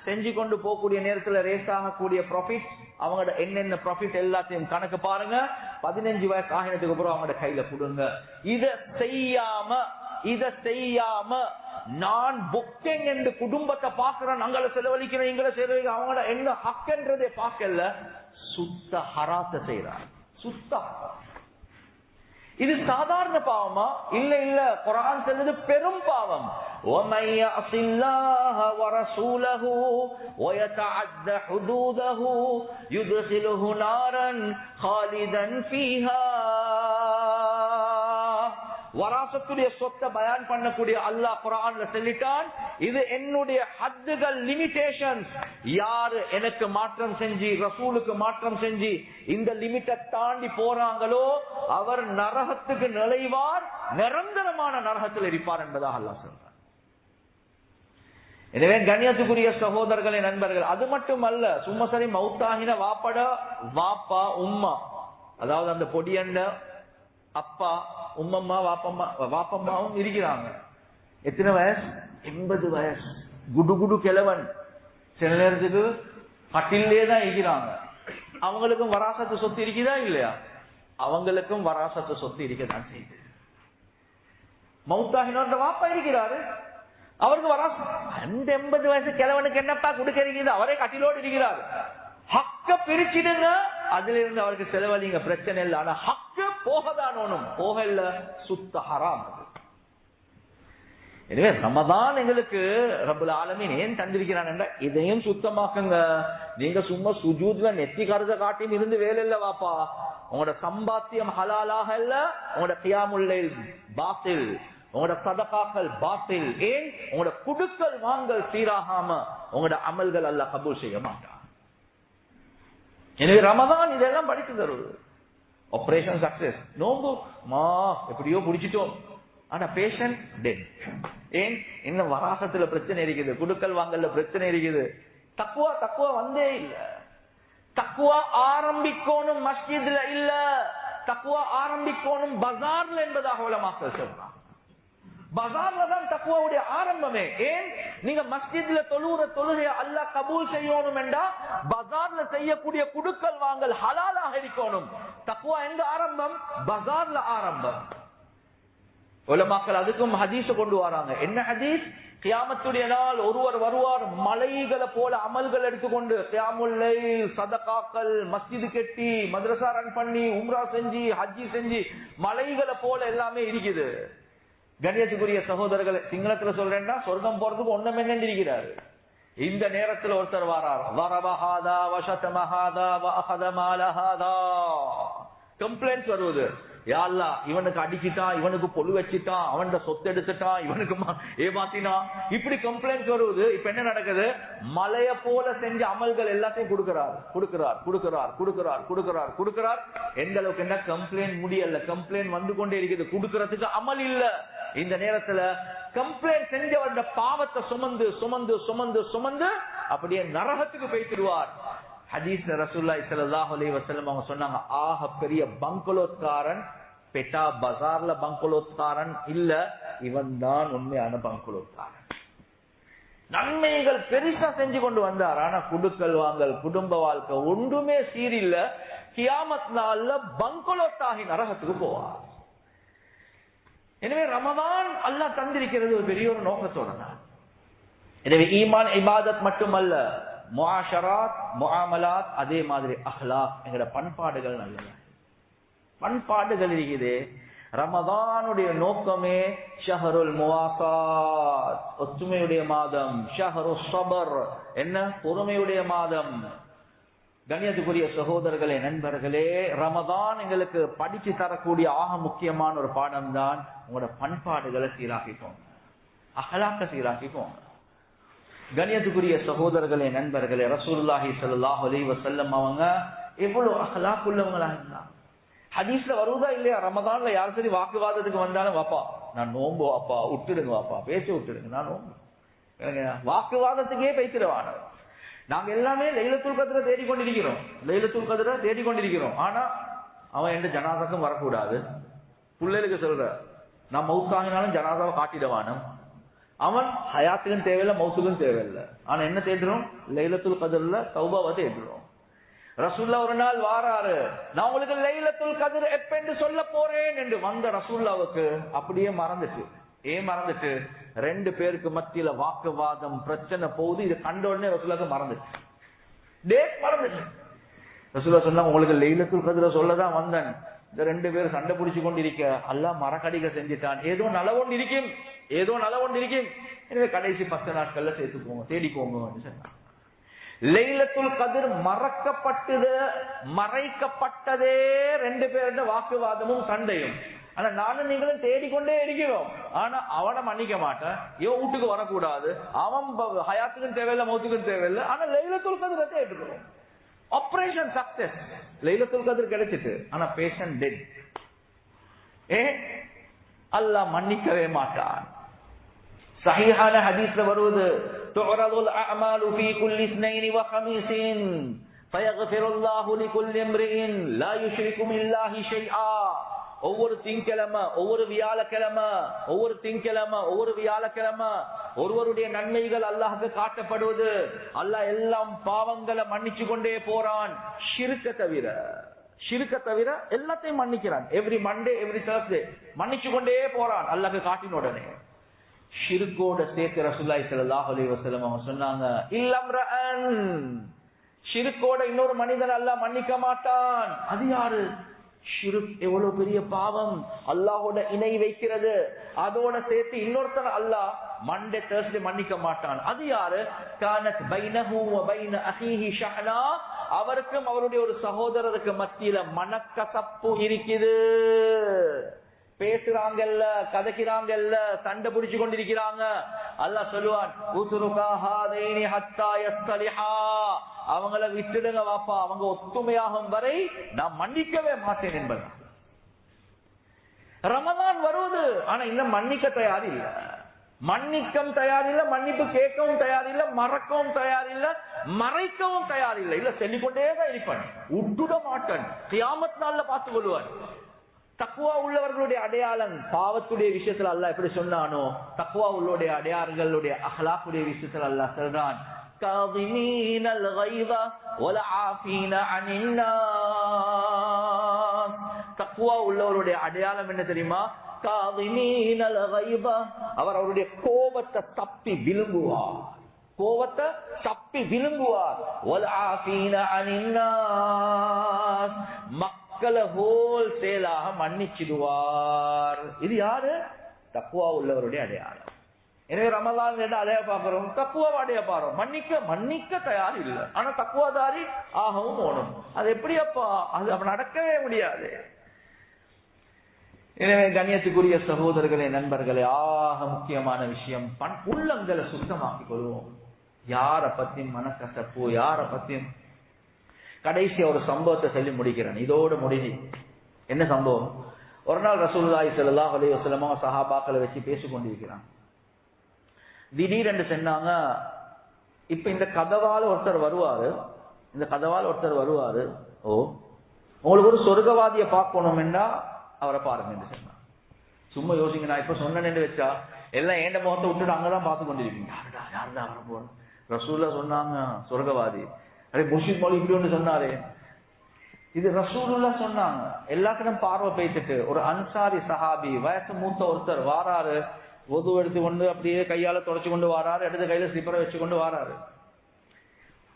செஞ்சு கொண்டு போகக்கூடிய நேரத்துல ரேஸ் ஆகக்கூடிய ப்ராஃபிட், அவங்களோட என்னென்ன ப்ராஃபிட் எல்லாத்தையும் கணக்கு பாருங்க. 15 வயசு ஆகினதுக்கு அப்புறம் அவங்களோட கையில கொடுங்க. இத செய்யாம நான் புக்கிங் என்று குடும்பத்தை பாக்குறேன், அங்களை செலவழிக்கிறேன், இங்களை செலவழிக்க, அவங்களோட என்ன ஹக்கன்றதே பார்க்கல, சுத்த ஹராத்த செய்யறாங்க. சுத்த இது சாதாரண பாவமா? இல்ல குர்ஆன் சொல்லுது பெரும் பாவம். وَمَن يَعْصِ اللَّهَ وَرَسُولَهُ وَيَتَعَدَّ حُدُودَهُ يُدْخِلْهُ نَارًا خَالِدًا فِيهَا. வராசத்துடைய சொத்தை பயான் பண்ணக்கூடிய அல்லாஹ் குர்ஆன்ல சொல்லிட்டான், இது என்னுடைய ஹத்துகள், லிமிட்டேஷன்ஸ். யாரு எனக்கு மாற்றம் செஞ்சு, ரசூலுக்கு மாற்றம் செஞ்சு இந்த லிமிட்டை தாண்டி போறாங்களோ அவர் நரகத்துக்கு நுழைவார், நிரந்தரமான நரகத்தில் இருப்பார் என்பதாக அல்லாஹ் சொல்றார். எனவே கண்ணியத்துக்குரிய சகோதரர்களே, நண்பர்கள், அது மட்டுமல்ல, சும்மா சரி மௌத்தாகின வாப்பா உம்மா, அதாவது அந்த பொடியண்ட அப்பா உம்மம்மா வாப்பம்மாவும் இருக்கிறாங்க. எத்தனை வயசு? 80 வயசு. குடு கிழவன், சில நேரத்துக்கு கட்டிலே தான் இருக்கிறாங்க. அவங்களுக்கும் வராசத்து சொத்து இருக்குதா இல்லையா? அவங்களுக்கும் வராசத்து சொத்து இருக்கதான் செய்யுது. மௌத்தாகினோட வாப்பா இருக்கிறாரு, அவருக்கு வராசு. அந்த 80 வயசு கிழவனுக்கு என்னப்பா கொடுக்க இருக்குது, அவரே கட்டிலோடு இருக்கிறார். ஹக்க பிரிச்சிடுங்க, அதுல இருந்து அவருக்கு செலவழிங்க, பிரச்சனை இல்லை. ஆனா ஹக்க போகதானோனும், போகல, சுத்த ஹராம். எனவே ரமதான் எங்களுக்கு ரப்பல் ஆலமீன் ஏன் தந்திருக்கிறான் என்ற இதையும் சுத்தமாக்குங்க. நீங்க சும்மா சுஜூத்ல நெத்தி கருத காட்டியும் இருந்து வேலை இல்ல வாப்பா. உங்களோட சம்பாத்தியம் ஹலாலாக இல்ல, உங்களோட கியாமுல் லைல் பாத்தில், உங்களோட சதகாக்கள் பாத்தில். ஏன்? உங்களோட குடுக்கல் வாங்கல் சீராகாம உங்களோட அமல்கள் அல்லாஹ் கபூல் செய்ய மாட்டான். எனவே ரமதான் இதெல்லாம் படித்து தருவது. ஆபரேஷன் சக்சஸ், நோம்பு எப்படியோ புடிச்சிட்டோம், ஆனா பேஷண்ட் டெட். ஏன்? இன்னும் வராசத்துல பிரச்சனை இருக்குது, குடுக்கல் வாங்கல்ல பிரச்சனை இருக்குது. தக்குவா வந்தே இல்ல. தக்குவா ஆரம்பிக்கணும் மஸ்ஜித்ல இல்ல, தக்குவா ஆரம்பிக்கணும் பஜார்ல என்பதாக உலமாக்கள் சொல்றாங்க. பஜார்ல தான் தக்குவாவுடைய ஆரம்பமே. ஏன்? நீங்க மஸ்ஜித்ல தொழுகைய அல்லாஹ் கபூல் செய்யணும் என்றா பஜார்ல செய்யக்கூடிய குடுக்கல் வாங்கல் ஹலாலாக இருக்கணும். தக்குவா எங்க ஆரம்பம்? பஜார்ல ஆரம்பம். உலமாக்கள் அதுக்கும் ஹதீஸ் கொண்டு வராங்க. என்ன ஹதீஸ்? கியாமத்துடைய நாள் ஒருவர் வருவார், மலைகளை போல அமல்கள் எடுத்துக்கொண்டு, கியாமுல் லைல், சதகாக்கள், மஸ்ஜிது கெட்டி, மദ്രസா ரன் பண்ணி, உம்ரா செஞ்சு, ஹஜ்ஜி செஞ்சு, மலைகளை போல எல்லாமே இருக்குது. கண்ணியத்துக்குரிய சகோதரர்கள், சிங்களத்துல சொல்றேன்னா சொர்க்கம் போறதுக்கு ஒண்ணுமே இருக்கிறாரு. இந்த நேரத்தில் ஒருத்தர் வாரார், வரபஹாதா வஷதமஹாதா வஅஹதமாலஹாதா, கம்ப்ளைண்ட்ஸ் வருவது. யா அல்லாஹ், இவனுக்கு அடிச்சிட்டான், இவனுக்கு பொழு வச்சிட்டான், அவன் சொத்து எடுத்துட்டான், இவனுக்கு ஏமாத்தினா, இப்படி கம்ப்ளைண்ட்ஸ் வருவது. இப்ப என்ன நடக்குது? மலைய போல செஞ்ச அமல்கள் எல்லாத்தையும் கொடுக்கிறார். எந்த அளவுக்கு என்ன கம்ப்ளைண்ட் முடியல, கம்ப்ளைண்ட் வந்து கொண்டே இருக்குது, கொடுக்கறதுக்கு அமல் இல்ல. இந்த நேரத்துல கம்ப்ளைண்ட் செஞ்சவன் பாவத்தை சுமந்து அப்படியே நரகத்துக்கு போய்த்திடுவார். ஹதீஸ்ல ரசூலுல்லாஹி ஸல்லல்லாஹு அலைஹி வஸல்லம் அவங்க சொன்னாங்க, ஆக பெரிய பங்களோத்காரன் பெட்டா பஜார்ல பங்களோத்காரன் இல்ல, இவன் தான் உண்மையான பங்களோத்காரன். நன்மைகள் பெருசா செஞ்சு கொண்டு வந்தார், ஆனா குடுக்கல் வாங்கல், குடும்ப வாழ்க்கை ஒன்றுமே சீரில்ல. கியாமத் நாள்ல பங்களோத்தாகி நரகத்துக்கு போவார். எனவே ரமதான் அல்லாஹ் தந்திருக்கிறது ஒரு பெரிய ஒரு நோக்கத்தோட தான். எனவே ஈமான் இபாதத் மட்டுமல்ல, முஆஷராத், முஆமலாத், அதே மாதிரி அஹ்லாக், எங்கட பண்பாடுகள் நல்லது. பண்பாடுகள் இருக்குது. ரமதானுடைய நோக்கமே ஷஹருல் முவாசாத், ஒற்றுமையுடைய மாதம். ஷஹருல் ஸபர், என்ன? பொறுமையுடைய மாதம். கண்ணியத்துக்குரிய சகோதரர்களே, நண்பர்களே, ரமதான் எங்களுக்கு படிச்சு தரக்கூடிய ஆக முக்கியமான ஒரு பாடம் தான் உங்களோட பண்பாடுகளை சீராக்கிப்போம், அஹ்லாக்க சீராக்கிப்போம். கண்ணியத்துக்குரிய சகோதரர்களே, நண்பர்களே, ரசூலுல்லாஹி ஸல்லல்லாஹு அலைஹி வஸல்லம் அவங்க எவ்வளவு அஹ்லாக் உள்ளவங்களா இருந்தாங்க. ஹதீஸ்ல வருவதா இல்லையா? ரமதான்ல யாரும் சரி வாக்குவாதத்துக்கு வந்தாலும், வாப்பா நான் நோம்பு, வாப்பா விட்டுடுங்க, வாப்பா பேச விட்டுடுங்க, நான் நோம்பு. வாக்குவாதத்துக்கே பேசிடுவான. நாங்க எல்லாமே லைலத்துல் கத்ர தேடிக்கொண்டிருக்கிறோம், லைலத்துல் கத்ர தேடிக்கொண்டிருக்கிறோம். ஆனா அவன் எந்த ஜனாதாக்கும் வரக்கூடாது. பிள்ளைகளுக்கு சொல்ற, நான் மவுத்தாங்கினாலும் ஜனாதாவை காட்டிடுவானும். அவன் ஹயாத்துக்கும் தேவையில்லை, மவுத்துக்கும் தேவையில்லை. ஆனா என்ன தேடுறோம்? லைலத்துல் கத்ர்ல தௌபாவை தேடுறோம். ரசூல்லா ஒரு நாள் வாராரு, நான் உங்களுக்கு லைலத்துல் கத்ர் எப்பன்னு சொல்ல போறேன் என்று வந்த ரசூல்லாவுக்கு அப்படியே மறந்துட்டு. ஏன் மறந்துட்டு? 2 பேருக்கு மத்தியில வாக்குவாதம் பிரச்சனை போகுது. இது கண்ட உடனே ரசூலுக்கு மறந்துச்சு, டேட் மறந்துச்சு. ரசூலுல்லாஹ் சொன்னாங்க, உங்களுக்கு லைலத்துல் கத்ர சொல்லதான் வந்தேன், இந்த 2 பேரும் சண்டை பிடிச்சு கொண்டிருக்க, அல்லாஹ் மறக்கடிக்க செஞ்சுட்டான், ஏதோ நலவொண்டு இருக்கும், ஏதோ நலவொண்டு இருக்கும். எனவே கடைசி 10 நாட்கள்ல சேர்த்துக்கோங்க, தேடிக்கோங்க சொன்னாங்க. லைலத்துல் கத்ர் மறக்கப்பட்டது, மறைக்கப்பட்டதே 2 பேருடைய வாக்குவாதமும் சண்டையும். ஆனா நானும் நீங்களும் தேடிக்கொண்டே இருக்கிறோம். ஆனா அவனை மன்னிக்க மாட்டேன், இவன் வீட்டுக்கு வரக்கூடாது, அவன் ஹயாத்துக்கும் தேவையில்லை, மௌத்துக்கும் தேவையில்லை. ஆனா லைலத்துல் கத்ர் தேடுறோம். ஆபரேஷன் சக்சஸ், லைலத்துல் கத்ர் கிடைச்சிட்டு, ஆனா பேஷண்ட் டெட். அல்லாஹ் மன்னிக்கவே மாட்டான். சஹீஹான ஹதீஸ்ல வருவது, துஅரதுல் அஅமாலு ஃபீ குல்லி இஸ்னைனி வ ஹமீஸின் ஃபயக்ஃபிருல்லாஹு லிகுல்லி இம்ரிஇன் லா யுஷ்ரிகு பில்லாஹி ஷைஆ. ஒவ்வொரு திங்கக்கிழமை, ஒவ்வொரு வியாழக்கிழமை, ஒவ்வொரு திங்கக்கிழமை, ஒவ்வொரு வியாழக்கிழமை ஒருவருடைய நன்மைகள் அல்லாஹ்க்கு காட்டப்படுவது. அல்லாஹ் எல்லாம் பாவங்களை மன்னிச்சு கொண்டே போறான், ஷிர்க்க தவிர. ஷிர்க்க தவிர எல்லாத்தையும் மன்னிக்கிறான். எவ்ரி மண்டே, எவ்ரி தர்ஸ்டே மன்னிச்சு கொண்டே போறான் அல்லாஹ்க்கு காட்டின உடனே. ஷிர்கோட சேர்த்து ரசூலுல்லாஹி ஸல்லல்லாஹு அலைஹி வஸல்லம் அவங்க சொன்னாங்க, இல்லம்ரஅன், ஷிர்கோட இன்னொரு மனிதன் அல்லாஹ் மன்னிக்க மாட்டான். அது யாரு? ஷிர்க் எவ்வளவு பெரிய பாவம், அல்லாஹோட இணை வைக்கிறது. அதோட சேர்த்து இன்னொருத்தன் அல்லாஹ் மண்டே தர்ஸ்டே மன்னிக்க மாட்டான். அது யாரு? கானத் பைனஹு வ பைன அஹீஹி ஷஹ்னா, அவருக்கும் அவருடைய ஒரு சகோதரருக்கு மத்தியில மனக்கசப்பு இருக்குது. பேசுறாங்கல்ல, கதைக்கிறாங்கல்ல, சண்டை பிடிச்சு கொண்டிருக்கிறாங்க. அல்லாஹ் சொல்லுவான், உத்ருகா ஹாதைனி ஹத்தா யஸ்தலிஹா, அவங்கள விட்டுடுங்க வாப்பா, அவங்க ஒத்துமையாகும் வரை நான் மன்னிக்கவே மாட்டேன் என்பது. ரமதான் வருவது, ஆனா இன்னும் மன்னிக்க தயார் இல்ல, மன்னிக்கவும் தயார் இல்ல, மன்னிப்பு கேட்கவும் தயார் இல்ல, மறக்கவும் தயார் இல்ல, மறைக்கவும் தயார் இல்ல. இல்ல சொல்லிக்கொண்டேதான் இருப்பான், விட்டுட மாட்டான், கியாமத் நாள்ல பார்த்துக் கொள்வான். தக்வா உள்ளவர்களுடைய அடையாளம் பாவத்துடைய விஷயத்துல அல்லாஹ் எப்படி சொன்னானோ, தக்வா உள்ளவருடைய அடையாளங்களுடைய அஹ்லாக்குடைய விஷயத்துல அல்லாஹ் சொல்றான், காதிமீனல் கைத வல் ஆஃபீன அனின் நாஸ். தக்வா உள்ளவருடைய அடையாளம் என்ன தெரியுமா? காதிமீனல் கைத, அவர் அவருடைய கோபத்தை தப்பி விழுங்குவார், கோபத்தை தப்பி விழுங்குவார். வல் ஆஃபீன அனின் நாஸ், மக்களை ஹோல்சேலாக மன்னிச்சிடுவார். இது யாரு? தக்வா உள்ளவருடைய அடையாளம். எனவே ரமலான் அடைய பார்க்கிறோம், தக்குவா அடைய பாரோம், மன்னிக்க தயார் இல்லை, ஆனா தக்குவாதாரி ஆகவும் போகணும். அது எப்படி அப்பா? அது அப்ப நடக்கவே முடியாது. எனவே கண்ணியத்துக்குரிய சகோதரர்களே, நண்பர்களே, ஆக முக்கியமான விஷயம் உள்ளங்களை சுத்தமாக்கிக் கொள்வோம். யார பத்தியும் மனக்கசப்பு, யார பத்தியும். கடைசி ஒரு சம்பவத்தை சொல்லி முடிக்கிறேன், இதோடு முடிஞ்சு. என்ன சம்பவம்? ஒரு நாள் ரசூலுல்லாஹி ஸல்லல்லாஹு அலைஹி வஸல்லம் சஹாபாக்களை வச்சு பேசிக் கொண்டிருக்கிறான். திடீரென்று சொன்னாங்க, இப்ப இந்த கதவால ஒருத்தர் வருவாரு, இந்த கதவால ஒருத்தர் வருவாரு, ஓ உங்களுக்கு ஒரு சொர்க்கவாதியை பார்க்கணும்னா அவரை பாருங்க என்று சொன்னாங்க. சும்மா யோசிங்க, நான் இப்ப சொன்னேன்னு வச்சா எல்லாம் ஏண்ட முகத்தை விட்டுட்டு அங்கதான் பார்த்து கொண்டிருக்கீங்க, யாருடா யாருதான் வர போறோம். ரசூலுல்லாஹ் சொன்னாங்க சொர்க்கவாதி. அதே முர்ஷித் மௌலவி இப்படி ஒன்று சொன்னாரு, இது ரசூலுல்லாஹ் சொன்னாங்க. எல்லாத்துக்கும் பார்வை பேசிட்டு ஒரு அன்சாரி சஹாபி, வயசு மூத்த ஒருத்தர் வாராரு, ஒது எடுத்து கொண்டு அப்படியே கையால தொடச்சு கொண்டு வாராரு, எடுத்து கையில சிப்பரை வச்சு கொண்டு வாராரு.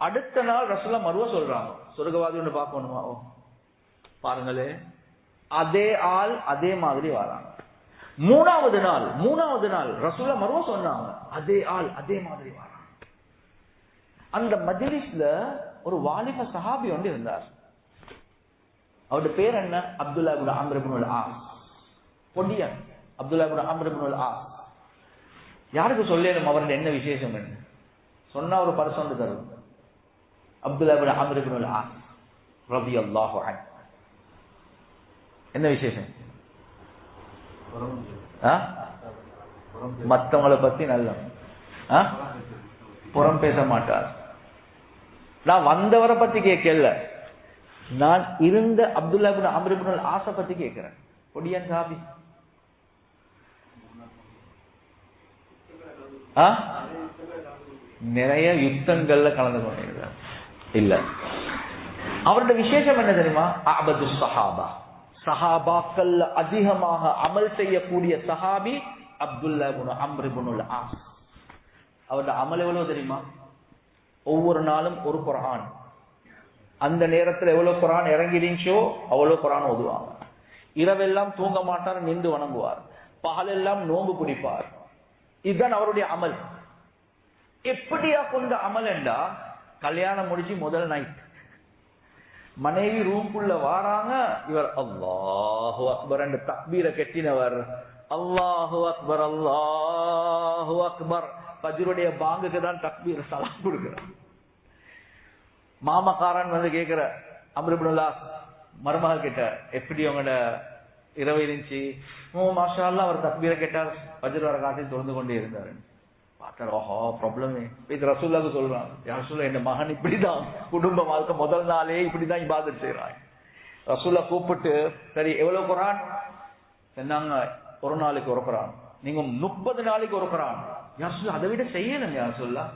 அடுத்த நாள் ரசூலுல்லாஹ் மறுவ சொல்றாங்க, சொர்க்கவாதி ஒன்று பார்க்கணுமா? ஓ பாருங்களே, அதே ஆள் அதே மாதிரி வராங்க. மூணாவது நாள் ரசூலுல்லாஹ் மறுவ சொன்னாங்க, அதே ஆள் அதே மாதிரி வராங்க. அந்த மஜ்லிஸ்ல ஒரு வாலிப சஹாபி ஒன்று இருந்தார். அவருடைய பேர் என்ன? அப்துல்லா இப்னு அம்ர் இப்னுல் ஆஸ். பொடியன் அப்துல்லா இப்னு அம்ர் இப்னுல் ஆஸ். யாருக்கு சொல்லணும் அவருடைய என்ன விசேஷம் என்ன சொன்னா ஒரு பர்சன் தரும். அப்துல்லா இப்னு அம்ர் இப்னுல் ஆஸ் ரலியல்லாஹு அன்ஹு. என்ன விசேஷம்? மற்றவங்களை பத்தி நல்ல புறம் பேச மாட்டார். நான் வந்தவரை பத்தி கேட்கல, நான் இருந்த அப்துல்லா இப்னு அம்ர் இப்னு அல் ஆஸ பத்தி கேட்கிறேன். பொடியன் சாபி நிறைய யுத்தங்கள்ல கலந்து கொண்டிருக்கிறார். இல்ல, அவருடைய விசேஷம் என்ன தெரியுமா? அபது சஹாபா, சஹாபாக்கள் அதிகமாக அமல் செய்யக்கூடிய சஹாபி அப்துல்லா இப்னு அம்ர் இப்னு அல் ஆஸ். அவருடைய அமல் எவ்வளவு தெரியுமா? ஒவ்வொரு நாளும் ஒரு குர்ஆன். அந்த நேரத்தில் எவ்வளவு குர்ஆன் இறங்கிடுச்சோ அவ்வளவு குர்ஆன் ஓதுவாங்க. இரவெல்லாம் தூங்க மாட்டார், நின்று வணங்குவார். பகலெல்லாம் நோன்பு பிடிப்பார். இதுதான் அவருடைய அமல். எப்படியா கொண்ட அமல் என்றா, கல்யாணம் முடிச்சு முதல் நைட் மனைவி ரூம்குள்ள வாராங்க, இவர் அல்லாஹு அக்பர் என்று தக்பீரை கெட்டினவர். அல்லாஹு அக்பர் அல்லாஹு அக்பர். ஃபஜ்ருடைய பாங்குக்கு தான் தக்பீர் சலாம் கொடுக்கிறார். மாமக்காரன் வந்து கேட்கிற அம்ர் இப்னு அல் ஆஸ் மருமகள் கிட்ட, எப்படி உங்களோட இரவு இருந்துச்சு? மாஷா அல்லாஹ். அவர் தக்பீரை கேட்டார், ஃபஜ்ர் வர காட்டி தொடர்ந்து கொண்டே இருந்தார். பார்த்தார், ஓஹோ ப்ராப்ளமே. இது ரசூலுல்லாஹ்க்கு சொல்றாங்க, யா ரசூலுல்லாஹ் என் மகன் இப்படிதான் குடும்ப வாழ்க்கை முதல் நாளே இப்படிதான் இபாதத் செய்றாங்க. ரசூலுல்லாஹ் கூப்பிட்டு, சரி எவ்வளவு குர்ஆன் சொன்னாங்க? ஒரு நாளைக்கு ஒரு குர்ஆன். நீங்க 30 நாளைக்கு ஒரு குர்ஆன். யா ரசூலுல்லாஹ் அதை விட செய்யணும் யா ரசூலுல்லாஹ்.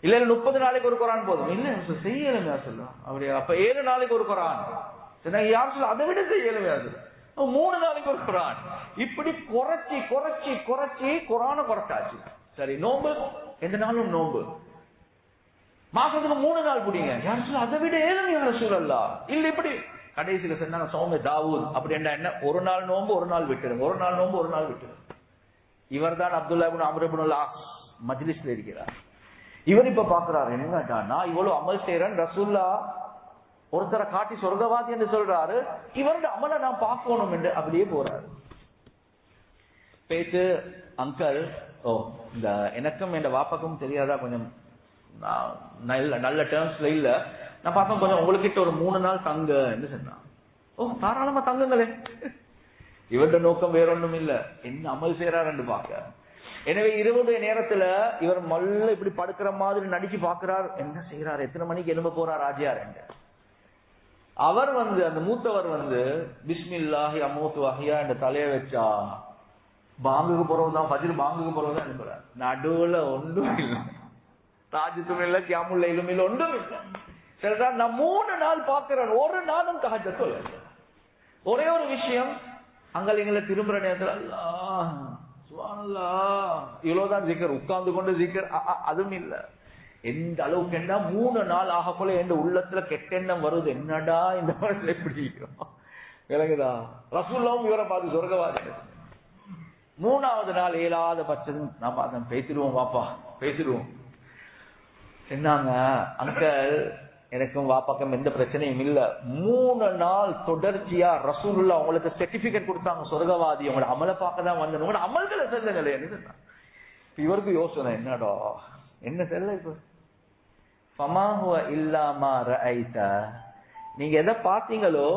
இல்ல 30 நாளைக்கு ஒரு குர்ஆன் போதும். இல்ல செய்யணும் யா ரசூலுல்லாஹ். அப்படியே அப்ப 7 நாளைக்கு ஒரு குர்ஆன் சொன்னாங்க. யா ரசூலுல்லாஹ் அதை விட செய்யணும் யா ரசூலுல்லாஹ். 3 நாளைக்கு ஒரு குர்ஆன். இப்படி குறைச்சி குறைச்சி குறைச்சி குர்ஆனை குறைச்சாச்சு. சரி, நோன்பு எந்த நாளும் நோன்பு, மாசத்துக்கு 3 நாள் பிடிங்க. யா ரசூலுல்லாஹ் அதை விட ஏழும் யா ரசூலுல்லாஹ். இல்ல இப்படி கடைசியில சொன்னாங்க சௌமே தாவூத். அப்படி என்ன, ஒரு நாள் நோன்பு ஒரு நாள் விட்டுருங்க, ஒரு நாள் நோன்பு ஒரு நாள் விட்டுருங்க. இவர் தான் அப்துல்லா இப்னு அம்ர் இப்னு அல் ஆஸ் மஜ்லிஸ்ல இருக்கிறார். இவர் இப்ப பாக்குறாரு, என்னடா நான் இவ்வளவு அமல் செய்யறேன், ரசூலுல்லாஹ் ஒருத்தரை காட்டி சொர்க்கவாதி என்று சொல்றாரு, இவருடைய அமலை நான் பார்க்கணும் என்று அப்படியே போறாரு. பேச்சு அங்கல், ஓ இந்த எனக்கும் என் வாப்பாக்கும் தெரியாதா, கொஞ்சம் நல்ல டேர்ம்ஸ்ல இல்ல, நான் பார்த்தேன் கொஞ்சம் உங்ககிட்ட ஒரு 3 நாள் தங்க என்று சொன்னான். ஓ தாராளமா தங்குங்களே. இவருடைய நோக்கம் வேற ஒன்றும் இல்ல, என்ன அமல் செய்யறாரு பார்க்க. எனவே இரவுடைய நேரத்துல இவர் மல்ல இப்படி படுக்கிற மாதிரி நடிச்சு பாக்குறார், என்ன செய்யறாரு, எத்தனை மணிக்கு எழும்ப போறார் ஆஜியார் என்று. அவர் வந்து அந்த மூத்தவர் வந்து பிஸ்மில்லாஹி அமூத்து வஹியா என்ற தலைய வச்சா பாங்குக்கு போறதுதான், ஃபஜ்ர் பாங்குக்கு போறதுதான் எழுப்புறார். நடுவுல ஒன்றும் இல்லை, தாஜத்தும் இல்லை, கியாமுல் லைலும் இல்லை, ஒன்றும் இல்லை. சரிதான், நான் 3 நாள் பாக்குறேன், ஒரு நாளும் தஹஜ்ஜத் இல்லை. ஒரே ஒரு விஷயம், அங்க எங்களை திரும்புற நேரத்தில் அல்லாஹ் சுப்ஹானல்லாஹ் இவ்வளவுதான் ஜிக்கர், உட்கார்ந்து கொண்டு ஜிக்கர் அதுவும் இல்ல. எந்த அளவுக்கு என்ன 3 நாள் ஆகக்குள்ள என் உள்ளத்துல கெட்டெண்ணம் வருது, என்னடா இந்த மனசுல எப்படி விளங்குதா? ரசூலுல்லாஹ் இவரை பார்த்து சொர்க்கவாதி. 3வது நாள் ஏழாத பட்சம் நான் பார்த்தேன், பேசிடுவோம் வாப்பா பேசிடுவோம் சொன்னாங்க. அங்கல் எனக்கும் வாப்பாக்கும் எந்த பிரச்சனையும் இல்ல, 3 நாள் தொடர்ச்சியா ரசூலுல்லாஹ் உங்களுக்கு சர்டிபிகேட் கொடுத்தாங்க, சொர்க்கவாதி, உங்களோட அமலை பார்க்க தான் வந்தேன், உங்களோட அமல்களை செல்லுங்களே. இவருக்கு யோசனை, என்னடா என்ன செல்ல இப்ப, ஃபமாஹுவ இல்லாமா ரஅய்த, நீங்க எதை பார்த்தீங்களோ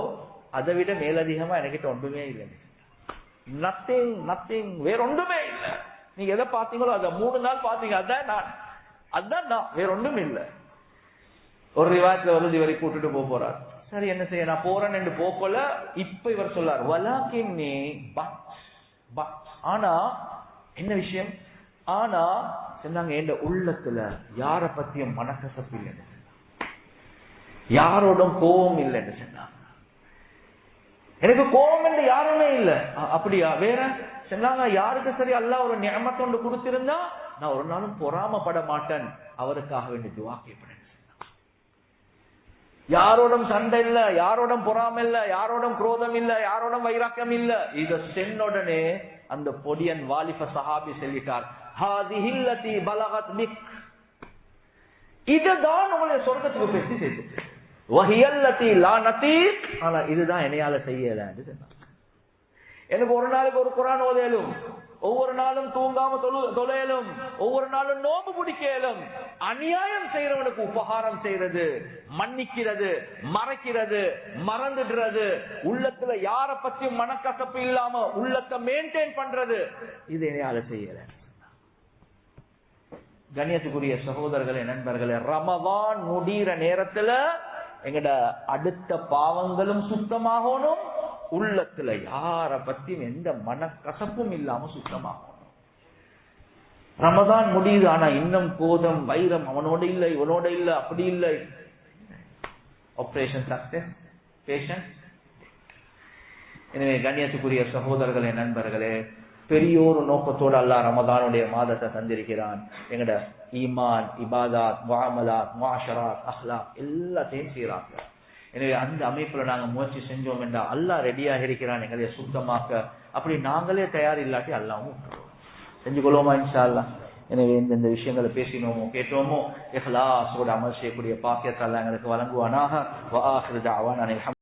அதை விட மேலதிகமா என்கிட்ட ஒன்றுமே இல்லை. நத்திங் நத்திங், வேற ஒன்றுமே இல்லை. நீங்க எதை பார்த்தீங்களோ அதை 3 நாள் பார்த்தீங்க, அதான் நான், வேற ஒன்றும் இல்லை. ஒரு ரிவாயத்துல வந்து இவரை கூட்டிட்டு போறார். சரி என்ன செய்ய, நான் போறேன் என்று போகல. இப்ப இவர் சொல்லார், வலாகின்னி பட், ஆனா என்ன விஷயம், ஆனா சொன்னாங்க என் உள்ளத்துல யார பத்தியும் மனக்கசப்பு இல்லைன்னு, யாரோட கோபம் இல்லைன்னு சொன்னாங்க. எனக்கு கோபம் என்று யாருமே இல்லை. அப்படியா, வேற சொன்னாங்க, யாருக்கு சரி அல்லாஹ் ஒரு நிஅமத் ஒன்று கொடுத்திருந்தா நான் ஒரு நாளும் பொறாமப்பட மாட்டேன், அவருக்காக வேண்டி துஆ கேட்பேன். யாரோடும் சண்டை இல்ல, யாரோடும் பொறாம இல்ல, யாரோடும் குரோதம் இல்ல, யாரோடும் வைராக்கியம் இல்ல. இத சென்னுடனே அந்த பொடியன் வாலிப சஹாபி சொல்லிட்டார், ஹாதிஹில்லதி பலகத் பிக், இதுதான் உங்களை சொர்க்கத்துக்கு பேசி சேர்த்து, வஹியல்லதி லா நதீக், ஆனா இதுதான் என்னையால செய்யல என்று சொன்னார். எனக்கு ஒரு நாளைக்கு ஒரு குர்ஆன் ஓதேலும், ஒவ்வொரு நாளும் தூங்காம தொலையலும், ஒவ்வொரு நாளும் நோம்பு பிடிக்கலும். அநியாயம் செய்யறவனுக்கு உபகாரம் செய்யறது, மன்னிக்கிறது, மறைக்கிறது, மறந்துடுறது, உள்ளத்துல யார பத்தி மனக்கசப்பு இல்லாம உள்ளத்தை மெயின்டைன் பண்றது, இது என்னால செய்யல. கண்ணியத்துக்குரிய சகோதரர்களே, நண்பர்களே, ரமதான் முடிகிற நேரத்துல எங்கட அடுத்த பாவங்களும் சுத்தமாகணும், உள்ளத்துல யார பத்தியும் எந்த மனக்கசப்பும் இல்லாம சுத்தமாகணும். ரமதான் முடியுது, ஆனா இன்னும் கோதம் வைரம் அவனோட இல்ல, இவனோட இல்ல, அப்படி இல்ல. Operation success, patient. எனவே கண்ணியத்துக்குரிய சகோதரர்களே, நண்பர்களே, பெரிய ஒரு நோக்கத்தோடு அல்லாஹ் ரமதானுடைய மாதத்தை தந்திருக்கிறான். எங்கட ஈமான், இபாதாத், முஆமலாத், முஆஷராத், அஹ்லாக் எல்லாத்தையும் சீராக்க. எனவே அந்த அமைப்புல நாங்க முயற்சி செஞ்சோம் என்றா அல்லாஹ் ரெடியாக இருக்கிறான் எங்களை சுத்தமாக்க. அப்படி நாங்களே தயார் இல்லாட்டி அல்லாஹ்வும் செஞ்சு கொள்வோமா இன்ஷா அல்லாஹ். எனவே இந்த விஷயங்களை பேசினோமோ கேட்டோமோ இஹ்லாஸோட அமல் செய்யக்கூடிய பாக்கியத்தை அல்லாஹ் எங்களுக்கு வழங்குவானாக. வ ஆகிரு தஅவானா